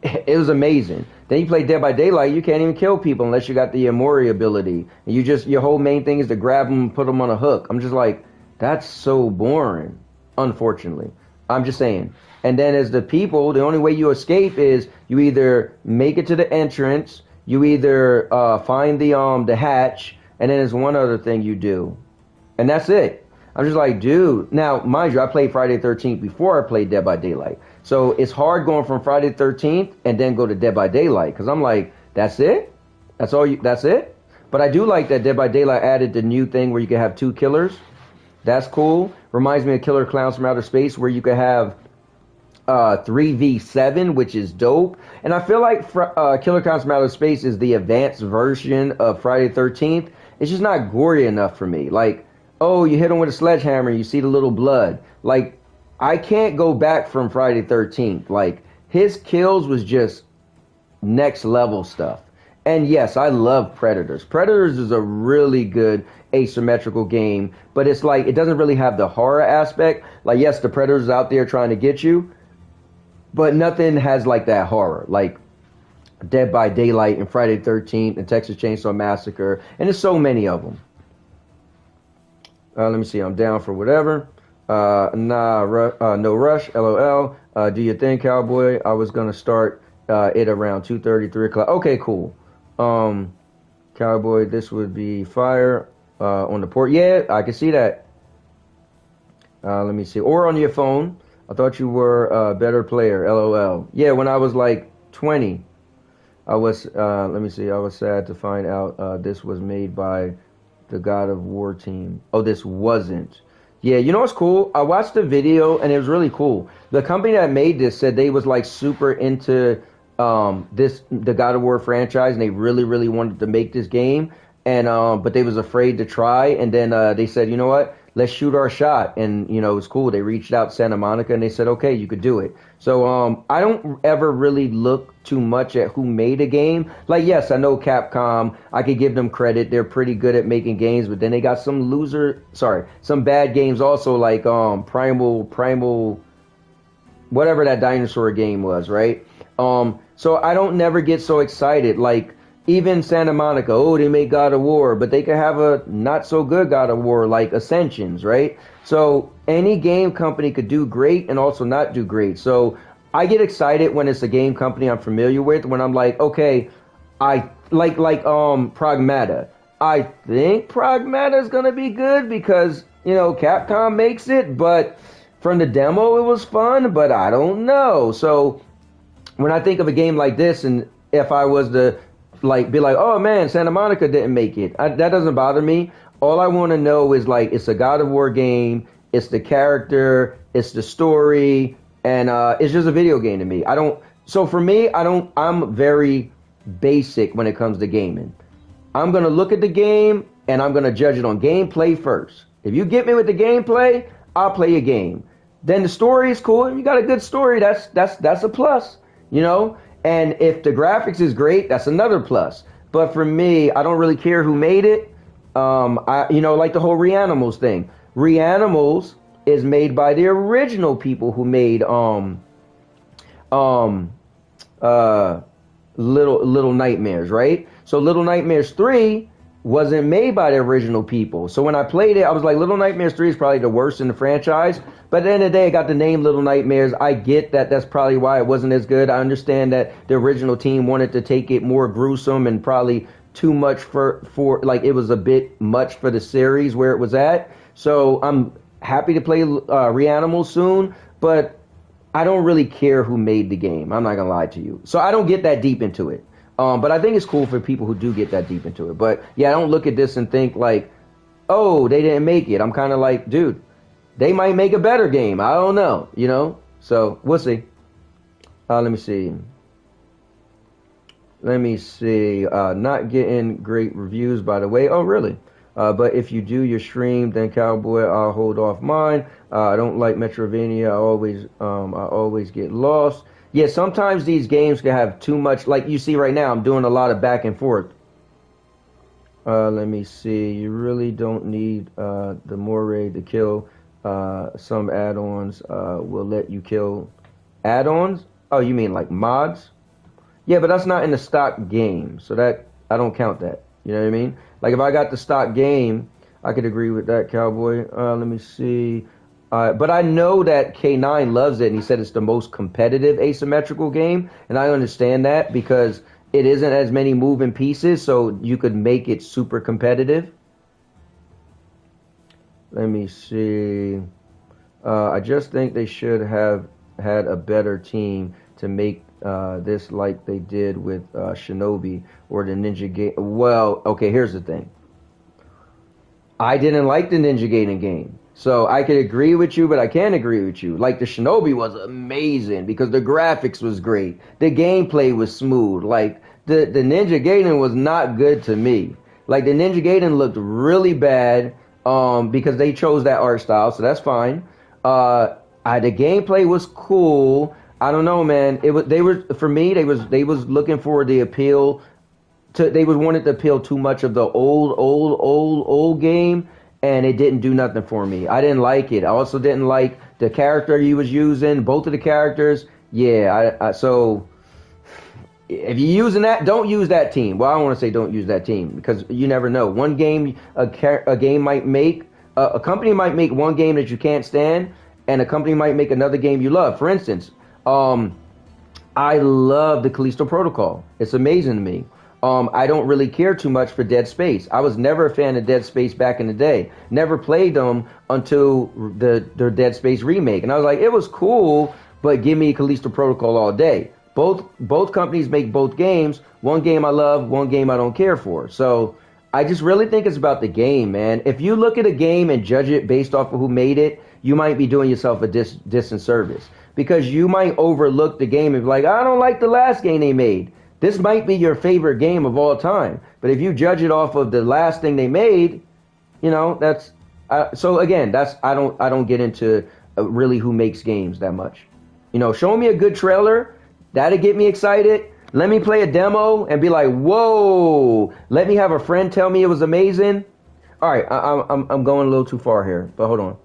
it was amazing. Then you play Dead by Daylight, you can't even kill people unless you got the Amori ability. And you just, your whole main thing is to grab them and put them on a hook. I'm just like, that's so boring, unfortunately. I'm just saying. And then as the people, the only way you escape is you either make it to the entrance, you either find the hatch, and then there's one other thing you do. And that's it. I'm just like, dude. Now, mind you, I played Friday the 13th before I played Dead by Daylight. So it's hard going from Friday the 13th and then go to Dead by Daylight. Because I'm like, that's it? That's all you, that's it? But I do like that Dead by Daylight added the new thing where you can have 2 killers. That's cool. Reminds me of Killer Clowns from Outer Space, where you could have 3v7, which is dope. And I feel like Killer Clowns from Outer Space is the advanced version of Friday the 13th. It's just not gory enough for me. Like, oh, you hit him with a sledgehammer, you see the little blood. Like, I can't go back from Friday the 13th. Like, his kills was just next level stuff. And yes, I love Predators. Predators is a really good asymmetrical game, but it's like, it doesn't really have the horror aspect. Like, yes, the Predators out there trying to get you, but nothing has like that horror. Like Dead by Daylight and Friday the 13th and Texas Chainsaw Massacre, and there's so many of them. Let me see, I'm down for whatever. No rush, LOL. Do you think, Cowboy? I was going to start it around 2:30, 3 o'clock. Okay, cool. Cowboy, this would be fire on the port. Yeah, I can see that. Let me see. Or on your phone. I thought you were a better player, LOL. Yeah, when I was like 20, I was, let me see, I was sad to find out this was made by the God of War team. Oh, this wasn't. Yeah, you know what's cool? I watched the video and it was really cool. The company that made this said they was like super into the God of War franchise, and they really, really wanted to make this game. And but they was afraid to try, and then they said, you know what? Let's shoot our shot. And you know, it was cool. They reached out to Santa Monica and they said, okay, you could do it. So I don't ever really look too much at who made a game. Like, yes, I know Capcom, I could give them credit. They're pretty good at making games, but then they got some bad games also, like Primal, whatever that dinosaur game was, right? So I don't never get so excited. Like, even Santa Monica, oh, they make God of War, but they could have a not so good God of War like Ascensions, right? So any game company could do great and also not do great. So I get excited when it's a game company I'm familiar with, when I'm like, okay, I like Pragmata. I think Pragmata is gonna be good because, you know, Capcom makes it, but from the demo it was fun, but I don't know. So when I think of a game like this, and if I was to be like, oh man, Santa Monica didn't make it, that doesn't bother me. All I want to know is, like, it's a God of War game, it's the character, it's the story, and it's just a video game to me. So for me, I'm very basic when it comes to gaming. I'm going to look at the game and I'm going to judge it on gameplay first. If you get me with the gameplay, I'll play a game. Then the story is cool. If you got a good story, that's a plus, you know? And if the graphics is great, that's another plus. But for me, I don't really care who made it. Like the whole Reanimals thing. Reanimals is made by the original people who made Little Nightmares, right? So Little Nightmares 3 wasn't made by the original people. So when I played it, I was like, Little Nightmares 3 is probably the worst in the franchise. But at the end of the day, I got the name Little Nightmares. I get that that's probably why it wasn't as good. I understand that the original team wanted to take it more gruesome and probably too much for like, it was a bit much for the series where it was at. So I'm happy to play Reanimal soon, but I don't really care who made the game. I'm not gonna lie to you. So I don't get that deep into it. But I think it's cool for people who do get that deep into it. But yeah, I don't look at this and think like, oh, they didn't make it. I'm kind of like, dude, they might make a better game. I don't know, you know? So we'll see. Let me see. Let me see. Not getting great reviews, by the way. Oh, really? But if you do your stream, then Cowboy, I'll hold off mine. I don't like Metrovania. I always get lost. Yeah, sometimes these games can have too much. Like you see right now, I'm doing a lot of back and forth. Let me see. You really don't need the moray to kill. Some add-ons will let you kill add-ons. Oh, you mean like mods? Yeah, but that's not in the stock game, so that I don't count that. You know what I mean? Like if I got the stock game, I could agree with that, Cowboy. Let me see. But I know that K9 loves it, and he said it's the most competitive asymmetrical game, and I understand that because it isn't as many moving pieces, so you could make it super competitive. Let me see. I just think they should have had a better team to make this like they did with Shinobi or the Ninja Gaiden. Well, okay, here's the thing. I didn't like the Ninja Gaiden game. So I could agree with you, but I can't agree with you. Like the Shinobi was amazing because the graphics was great. The gameplay was smooth. Like the Ninja Gaiden was not good to me. Like the Ninja Gaiden looked really bad because they chose that art style, so that's fine. The gameplay was cool. I don't know, man. They was looking for the appeal they wanted to appeal too much of the old game, and it didn't do nothing for me. I didn't like it. I also didn't like the character he was using. Both of the characters, yeah. So if you're using that, don't use that team. Well, I don't want to say don't use that team because you never know. One game, a game might make a company might make one game that you can't stand, and a company might make another game you love. For instance, I love the Callisto Protocol. It's amazing to me. I don't really care too much for Dead Space. I was never a fan of Dead Space back in the day. Never played them until the Dead Space remake. And I was like, it was cool, but give me Callisto Protocol all day. Both companies make both games. One game I love, one game I don't care for. So I just really think it's about the game, man. If you look at a game and judge it based off of who made it, you might be doing yourself a distant service. Because you might overlook the game and be like, I don't like the last game they made. This might be your favorite game of all time, but if you judge it off of the last thing they made, you know, that's so again, I don't get into really who makes games that much. You know, show me a good trailer, that'll get me excited. Let me play a demo and be like, whoa. Let me have a friend tell me it was amazing. All right, I'm going a little too far here, but hold on.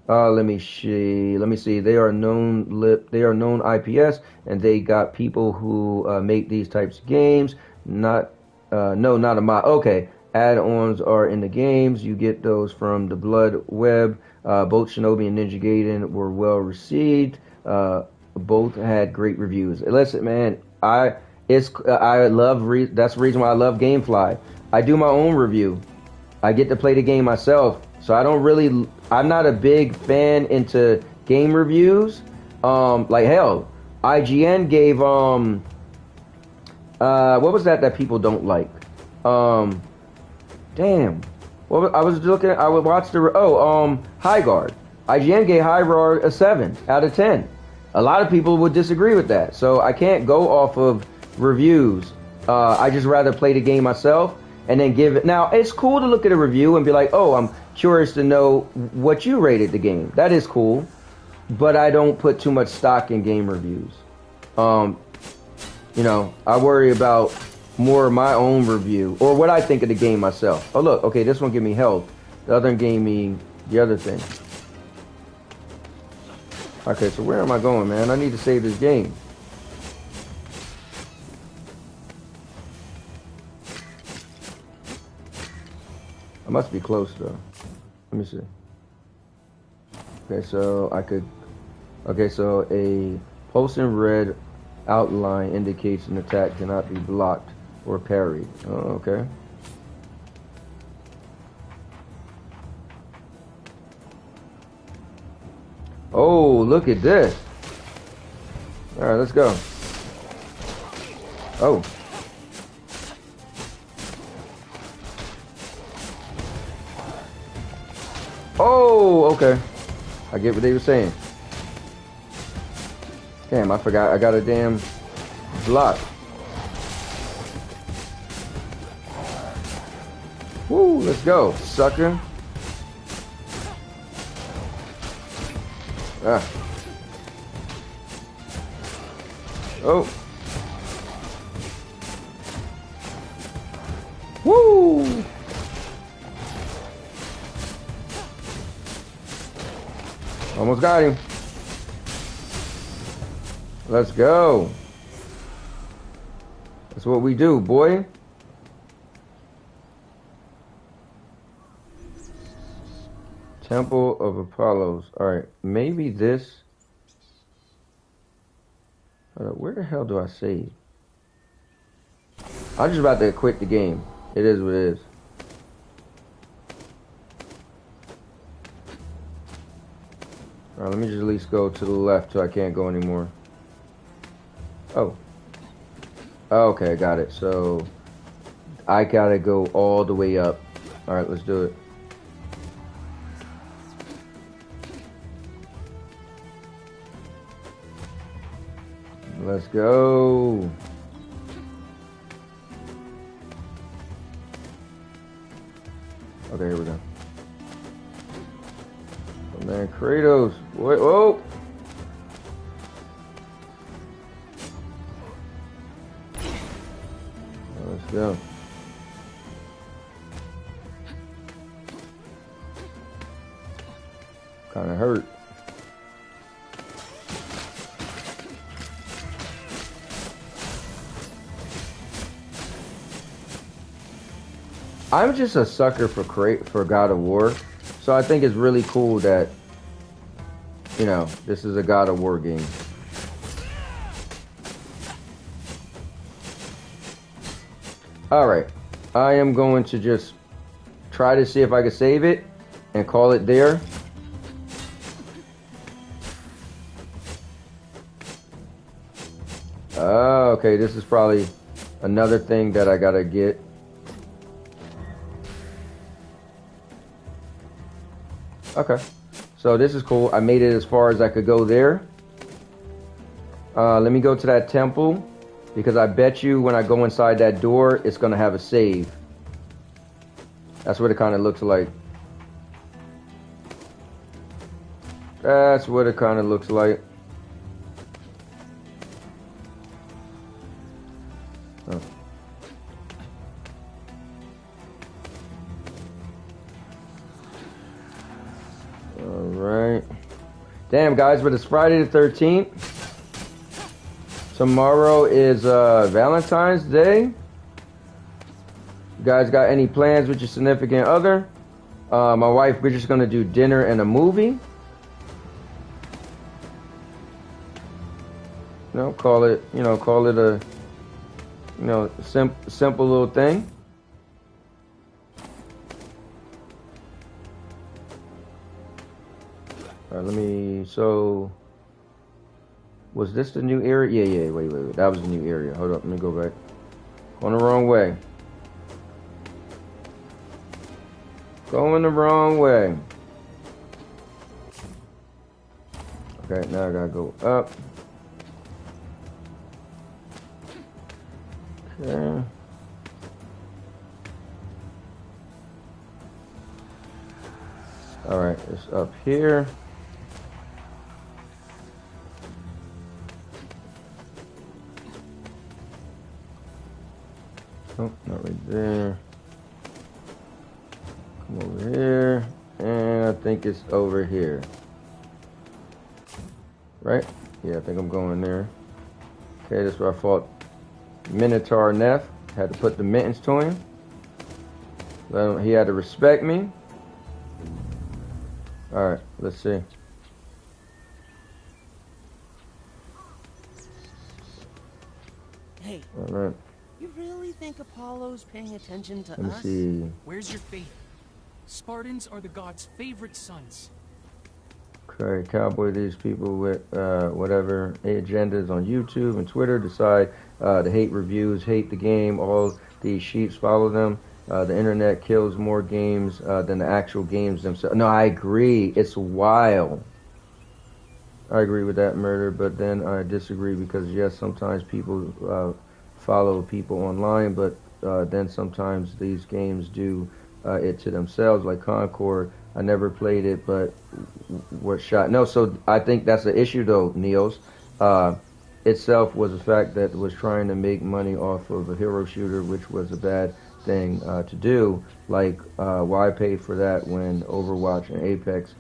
Let me see. They are known IPS, and they got people who make these types of games. Not a mod. Okay, add-ons are in the games. You get those from the Blood Web. Both Shinobi and Ninja Gaiden were well received. Both had great reviews. Listen, man, that's the reason why I love GameFly. I do my own review. I get to play the game myself. So I'm not a big fan into game reviews. Like hell, IGN gave what was that people don't like? Damn. Well, I would watch High Guard. IGN gave High Guard a 7 out of 10. A lot of people would disagree with that. So I can't go off of reviews. I just rather play the game myself and then give it. Now, it's cool to look at a review and be like, oh, I'm curious to know what you rated the game. That is cool, but I don't put too much stock in game reviews. You know, I worry about more of my own review or what I think of the game myself. Oh, look, okay, this one gave me health. The other one gave me the other thing. Okay, so where am I going, man? I need to save this game. I must be close, though. Let me see. Okay, so so a pulsing red outline indicates an attack cannot be blocked or parried. Oh, okay. Oh, look at this. All right, let's go. Oh. Oh, okay. I get what they were saying. Damn, I forgot I got a damn block. let's go, sucker. Ah. Oh. Woo! Almost got him. Let's go. That's what we do, boy. Temple of Apollos. Alright, maybe this. Where the hell do I save? I'm just about to quit the game. It is what it is. Alright, let me just at least go to the left till I can't go anymore. Oh. Okay, I got it. So, I gotta go all the way up. Alright, let's do it. Let's go. Okay, here we go. Oh man, Kratos. Wait, whoa. Let's go. Kind of hurt. I'm just a sucker for God of War, so I think it's really cool that, you know, this is a God of War game. Alright, I am going to just try to see if I can save it and call it there. Oh, okay, this is probably another thing that I gotta get. Okay, so this is cool. I made it as far as I could go there. Let me go to that temple, because I bet you when I go inside that door, it's going to have a save. That's what it kind of looks like. That's what it kind of looks like. Oh. Alright. Damn, guys, but it's Friday the 13th. Tomorrow is Valentine's Day. You guys got any plans with your significant other? My wife, we're just going to do dinner and a movie. You know, call it a, you know, simple little thing. Alright, so, was this the new area? Yeah, wait, that was the new area. Hold up, let me go back. Going the wrong way. Going the wrong way. Okay, now I gotta go up. Okay. Alright, it's up here. Oh, not right there. Come over here. And I think it's over here. Right? Yeah, I think I'm going there. Okay, that's where I fought Minotaur Neff. Had to put the mittens to him. He had to respect me. Alright, let's see. Hey. Alright. You really think Apollo's paying attention to Let me us? see. Where's your faith? Spartans are the gods' favorite sons. Okay, Cowboy, these people with whatever agendas on YouTube and Twitter decide to hate reviews, hate the game. All these sheeps follow them. The internet kills more games than the actual games themselves. No, I agree. It's wild. I agree with that, Murder, but then I disagree because, yes, sometimes people follow people online, but then sometimes these games do it to themselves, like Concord. I never played it, but was shot. No, so I think that's the issue, though, Neos. Itself was the fact that it was trying to make money off of a hero shooter, which was a bad thing to do. Like, why pay for that when Overwatch and Apex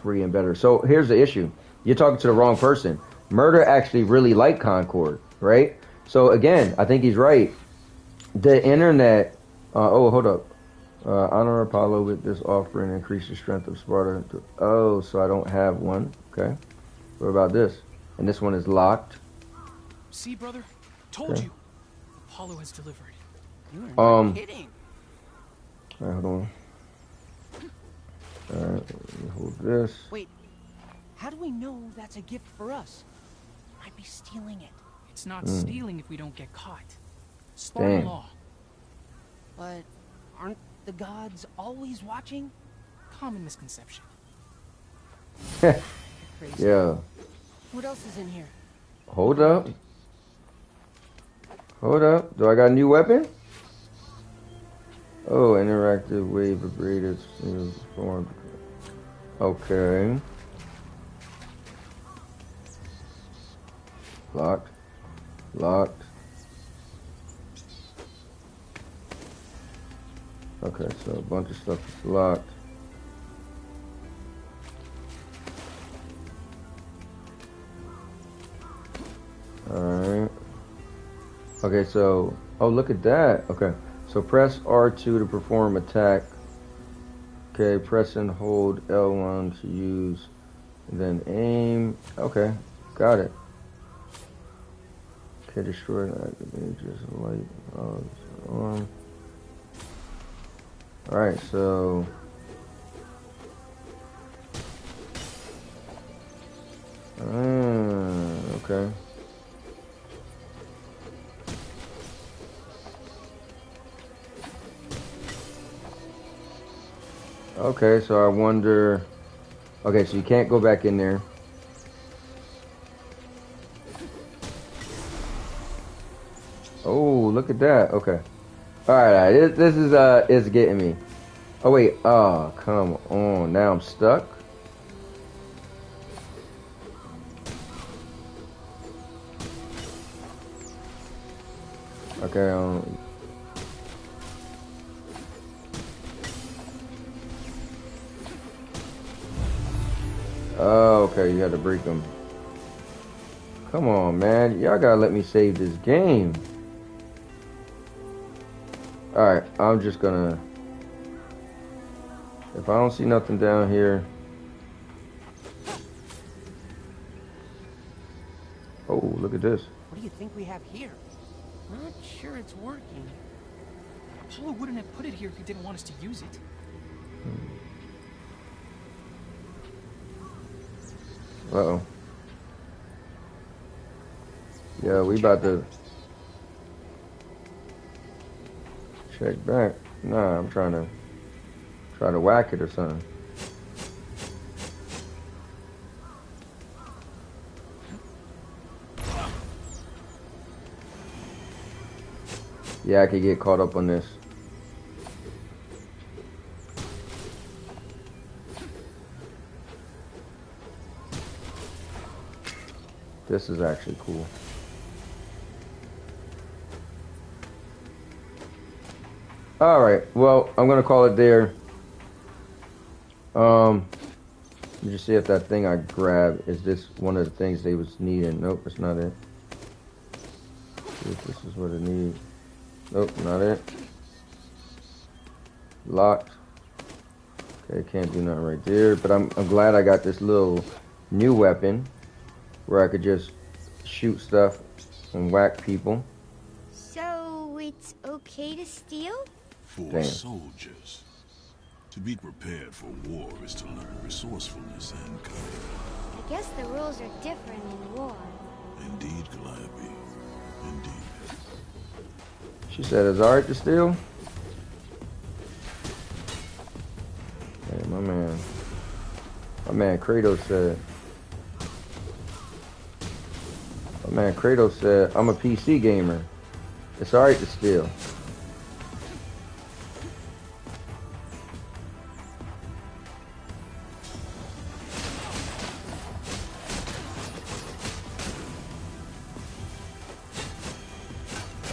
free and better? So here's the issue. You're talking to the wrong person. Murder actually really liked Concord, right? So again, I think he's right. The internet. Oh, hold up. Honor Apollo with this offering, increase the strength of Sparta. Oh, so I don't have one. Okay. What about this? And this one is locked. See, brother? Told you. Apollo has delivered. You are not kidding. All right, hold on. All right, let me hold this. Wait, how do we know that's a gift for us? I'd be stealing it. It's not stealing if we don't get caught. Spartan law. But aren't the gods always watching? Common misconception. Crazy. Yeah. What else is in here? Hold up. Hold up. Do I got a new weapon? Oh, interactive wave vibrated form. Okay. Locked. Locked. Okay, so a bunch of stuff is locked. Alright. Okay, so, oh, look at that. Okay, so press R2 to perform attack. Okay, press and hold L1 to use, and then aim. Okay, got it. Okay, destroy that. Just light on. Alright, so. Okay. Okay, so I wonder. Okay, so you can't go back in there. Oh, look at that. Okay. Alright, this is is getting me. Oh wait, oh come on. Now I'm stuck. Okay, oh, okay, you had to break them. Come on, man. Y'all gotta let me save this game. Alright, I'm just gonna... If I don't see nothing down here... Oh, look at this. What do you think we have here? Not sure it's working. Apollo wouldn't have put it here if he didn't want us to use it. Uh-oh. Yeah, we about to... Check back. Nah, I'm trying to whack it or something. Yeah, I could get caught up on this. This is actually cool. Alright, well, I'm gonna call it there. Let me just see if that thing I grabbed is this one of the things they was needing. Nope, it's not it. See if this is what it needs. Nope, not it. Locked. Okay, can't do nothing right there. But I'm glad I got this little new weapon where I could just shoot stuff and whack people. So it's okay to steal? For soldiers. To be prepared for war is to learn resourcefulness and courage. I guess the rules are different in war. Indeed, Calliope. Indeed. She said it's alright to steal? Hey, my man Kratos said. My man Kratos said, I'm a PC gamer. It's alright to steal.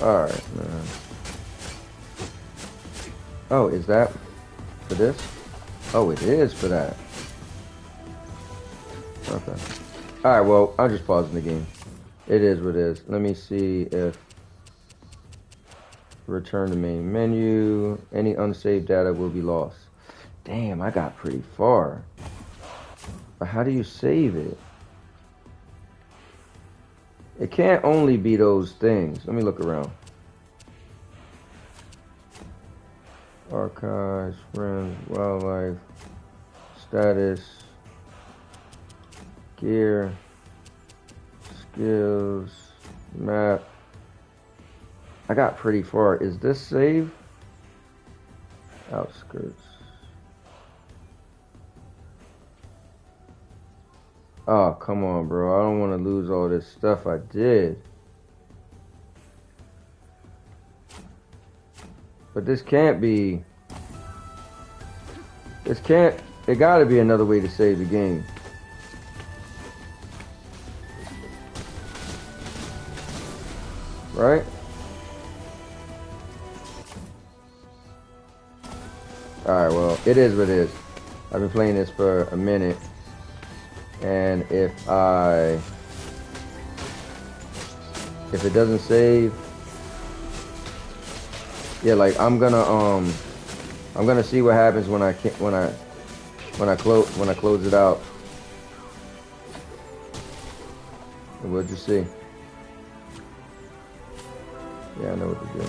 Alright, man. Oh, is that for this? Oh, it is for that. Okay. Alright, well, I'm just pausing the game. It is what it is. Let me see if... Return to main menu. Any unsaved data will be lost. Damn, I got pretty far. But how do you save it? It can't only be those things. Let me look around. Archives, friends, wildlife, status, gear, skills, map. I got pretty far. Is this save? Outskirts. Oh, come on, bro. I don't want to lose all this stuff I did. But this can't be... This can't... There gotta be another way to save the game. Right? Alright, well, it is what it is. I've been playing this for a minute. And if it doesn't save, yeah, like I'm gonna see what happens when I close it out. And we'll just see. Yeah, I know what to do.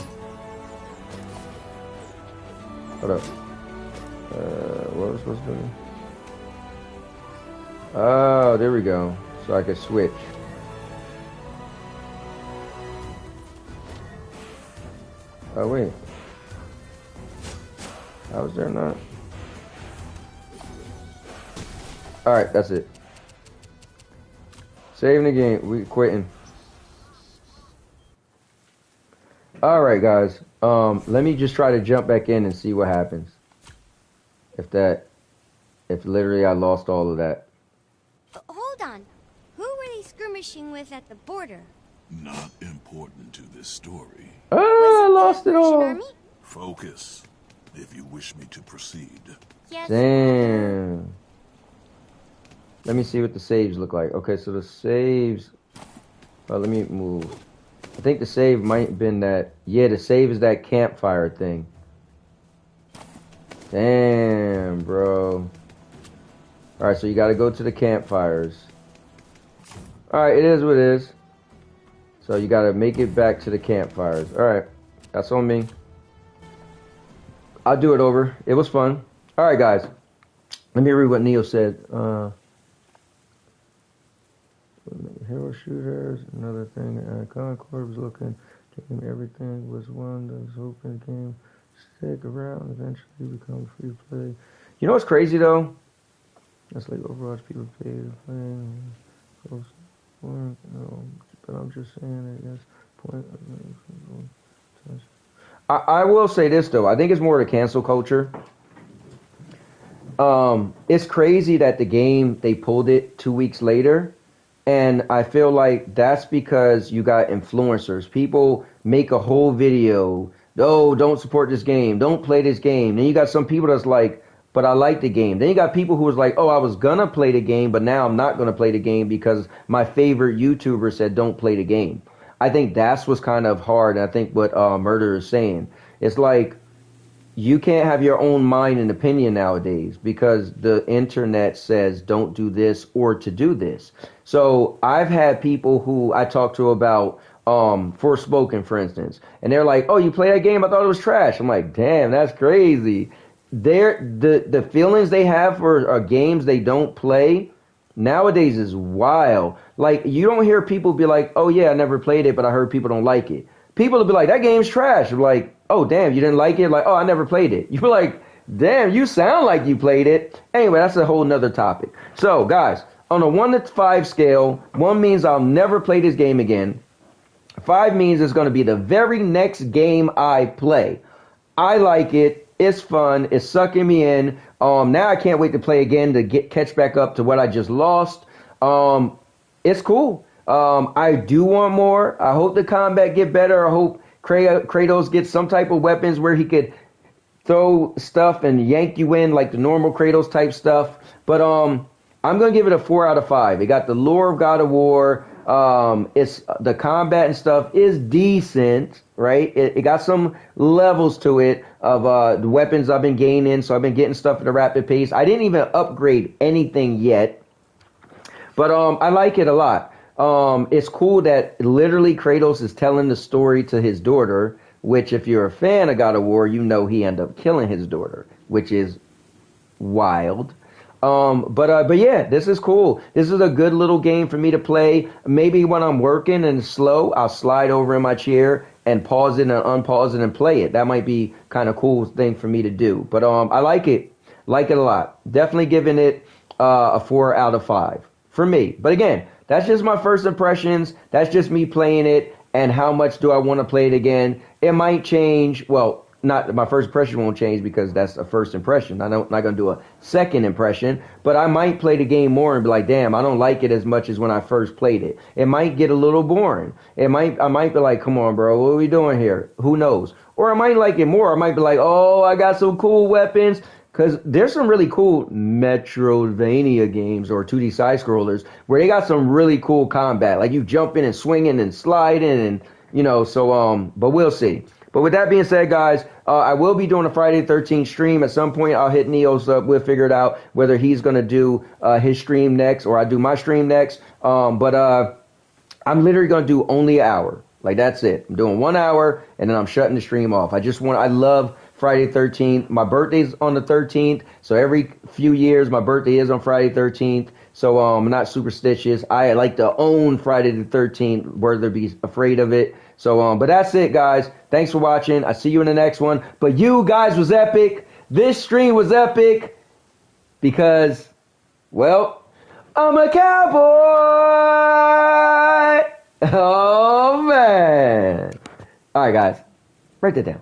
Hold up. What was I supposed to do? Oh, there we go. So I can switch. Oh, wait. How is there not? Alright, that's it. Saving the game. We quitting. Alright, guys. Let me just try to jump back in and see what happens. If literally I lost all of that. Hold on. Who were they skirmishing with at the border? Not important to this story. I lost it all. Army? Focus, if you wish me to proceed. Yes. Damn. Let me see what the saves look like. Okay, so the saves... Oh, let me move. I think the save might have been that... Yeah, the save is that campfire thing. Damn, bro. Alright, so you gotta go to the campfires. Alright, it is what it is. So you gotta make it back to the campfires. Alright, that's on me. I'll do it over. It was fun. Alright, guys. Let me read what Neo said. Hero shooters, another thing. Concord was looking. Everything was one that was hoping game. Stick around, eventually become free play. You know what's crazy though? That's like Overwatch, people pay to play. But I'm just saying that that's point. I will say this though. I think it's more the cancel culture. It's crazy that the game they pulled it 2 weeks later, and I feel like that's because you got influencers. People make a whole video. Oh, don't support this game. Don't play this game. Then you got some people that's like, but I like the game. Then you got people who was like, oh, I was gonna play the game, but now I'm not gonna play the game because my favorite YouTuber said don't play the game. I think that's what's kind of hard, and I think what Murder is saying. It's like, you can't have your own mind and opinion nowadays because the internet says don't do this or to do this. So I've had people who I talked to about Forspoken, for instance, and they're like, oh, you play that game? I thought it was trash. I'm like, damn, that's crazy. The feelings they have for games they don't play nowadays is wild. Like, you don't hear people be like, oh yeah, I never played it, but I heard people don't like it. People will be like, that game's trash. I'm like, oh damn, you didn't like it? Like, oh, I never played it. You're like, damn, you sound like you played it. Anyway, that's a whole nother topic. So guys, on a 1 to 5 scale, 1 means I'll never play this game again. 5 means it's going to be the very next game I play. I like it. It's fun. It's sucking me in. Now I can't wait to play again to catch back up to what I just lost. It's cool. I do want more. I hope the combat get better. I hope Kratos gets some type of weapons where he could throw stuff and yank you in like the normal Kratos type stuff. But I'm gonna give it a 4 out of 5. It got the lore of God of War. It's the combat and stuff is decent, right? It got some levels to it of the weapons I've been gaining, so I've been getting stuff at a rapid pace. I didn't even upgrade anything yet, but I like it a lot. It's cool that literally Kratos is telling the story to his daughter, which if you're a fan of God of War, you know he ended up killing his daughter, which is wild. But yeah, this is cool. This is a good little game for me to play. Maybe when I'm working and it's slow, I'll slide over in my chair and pause it and unpause it and play it. That might be kind of cool thing for me to do. But I like it a lot. Definitely giving it a 4 out of 5 for me. But again, that's just my first impressions. That's just me playing it. And how much do I want to play it again? It might change. Well, not my first impression won't change because that's a first impression. I'm not going to do a second impression, but I might play the game more and be like, damn, I don't like it as much as when I first played it. It might get a little boring. I might be like, come on, bro, what are we doing here? Who knows? Or I might like it more. I might be like, oh, I got some cool weapons. Because there's some really cool Metroidvania games or 2D side scrollers where they got some really cool combat. Like you jumping and swinging and sliding and, so, but we'll see. But with that being said, guys, I will be doing a Friday the 13th stream. At some point, I'll hit Neos up. We'll figure it out whether he's going to do his stream next or I do my stream next. But I'm literally going to do only an hour. Like, that's it. I'm doing 1 hour, and then I'm shutting the stream off. I love Friday the 13th. My birthday's on the 13th, so every few years, my birthday is on Friday the 13th. So I'm not superstitious. I like to own Friday the 13th, whether be afraid of it. So, but that's it, guys. Thanks for watching. I'll see you in the next one. But you guys was epic. This stream was epic because, well, I'm a cowboy. Oh, man. All right, guys. Write that down.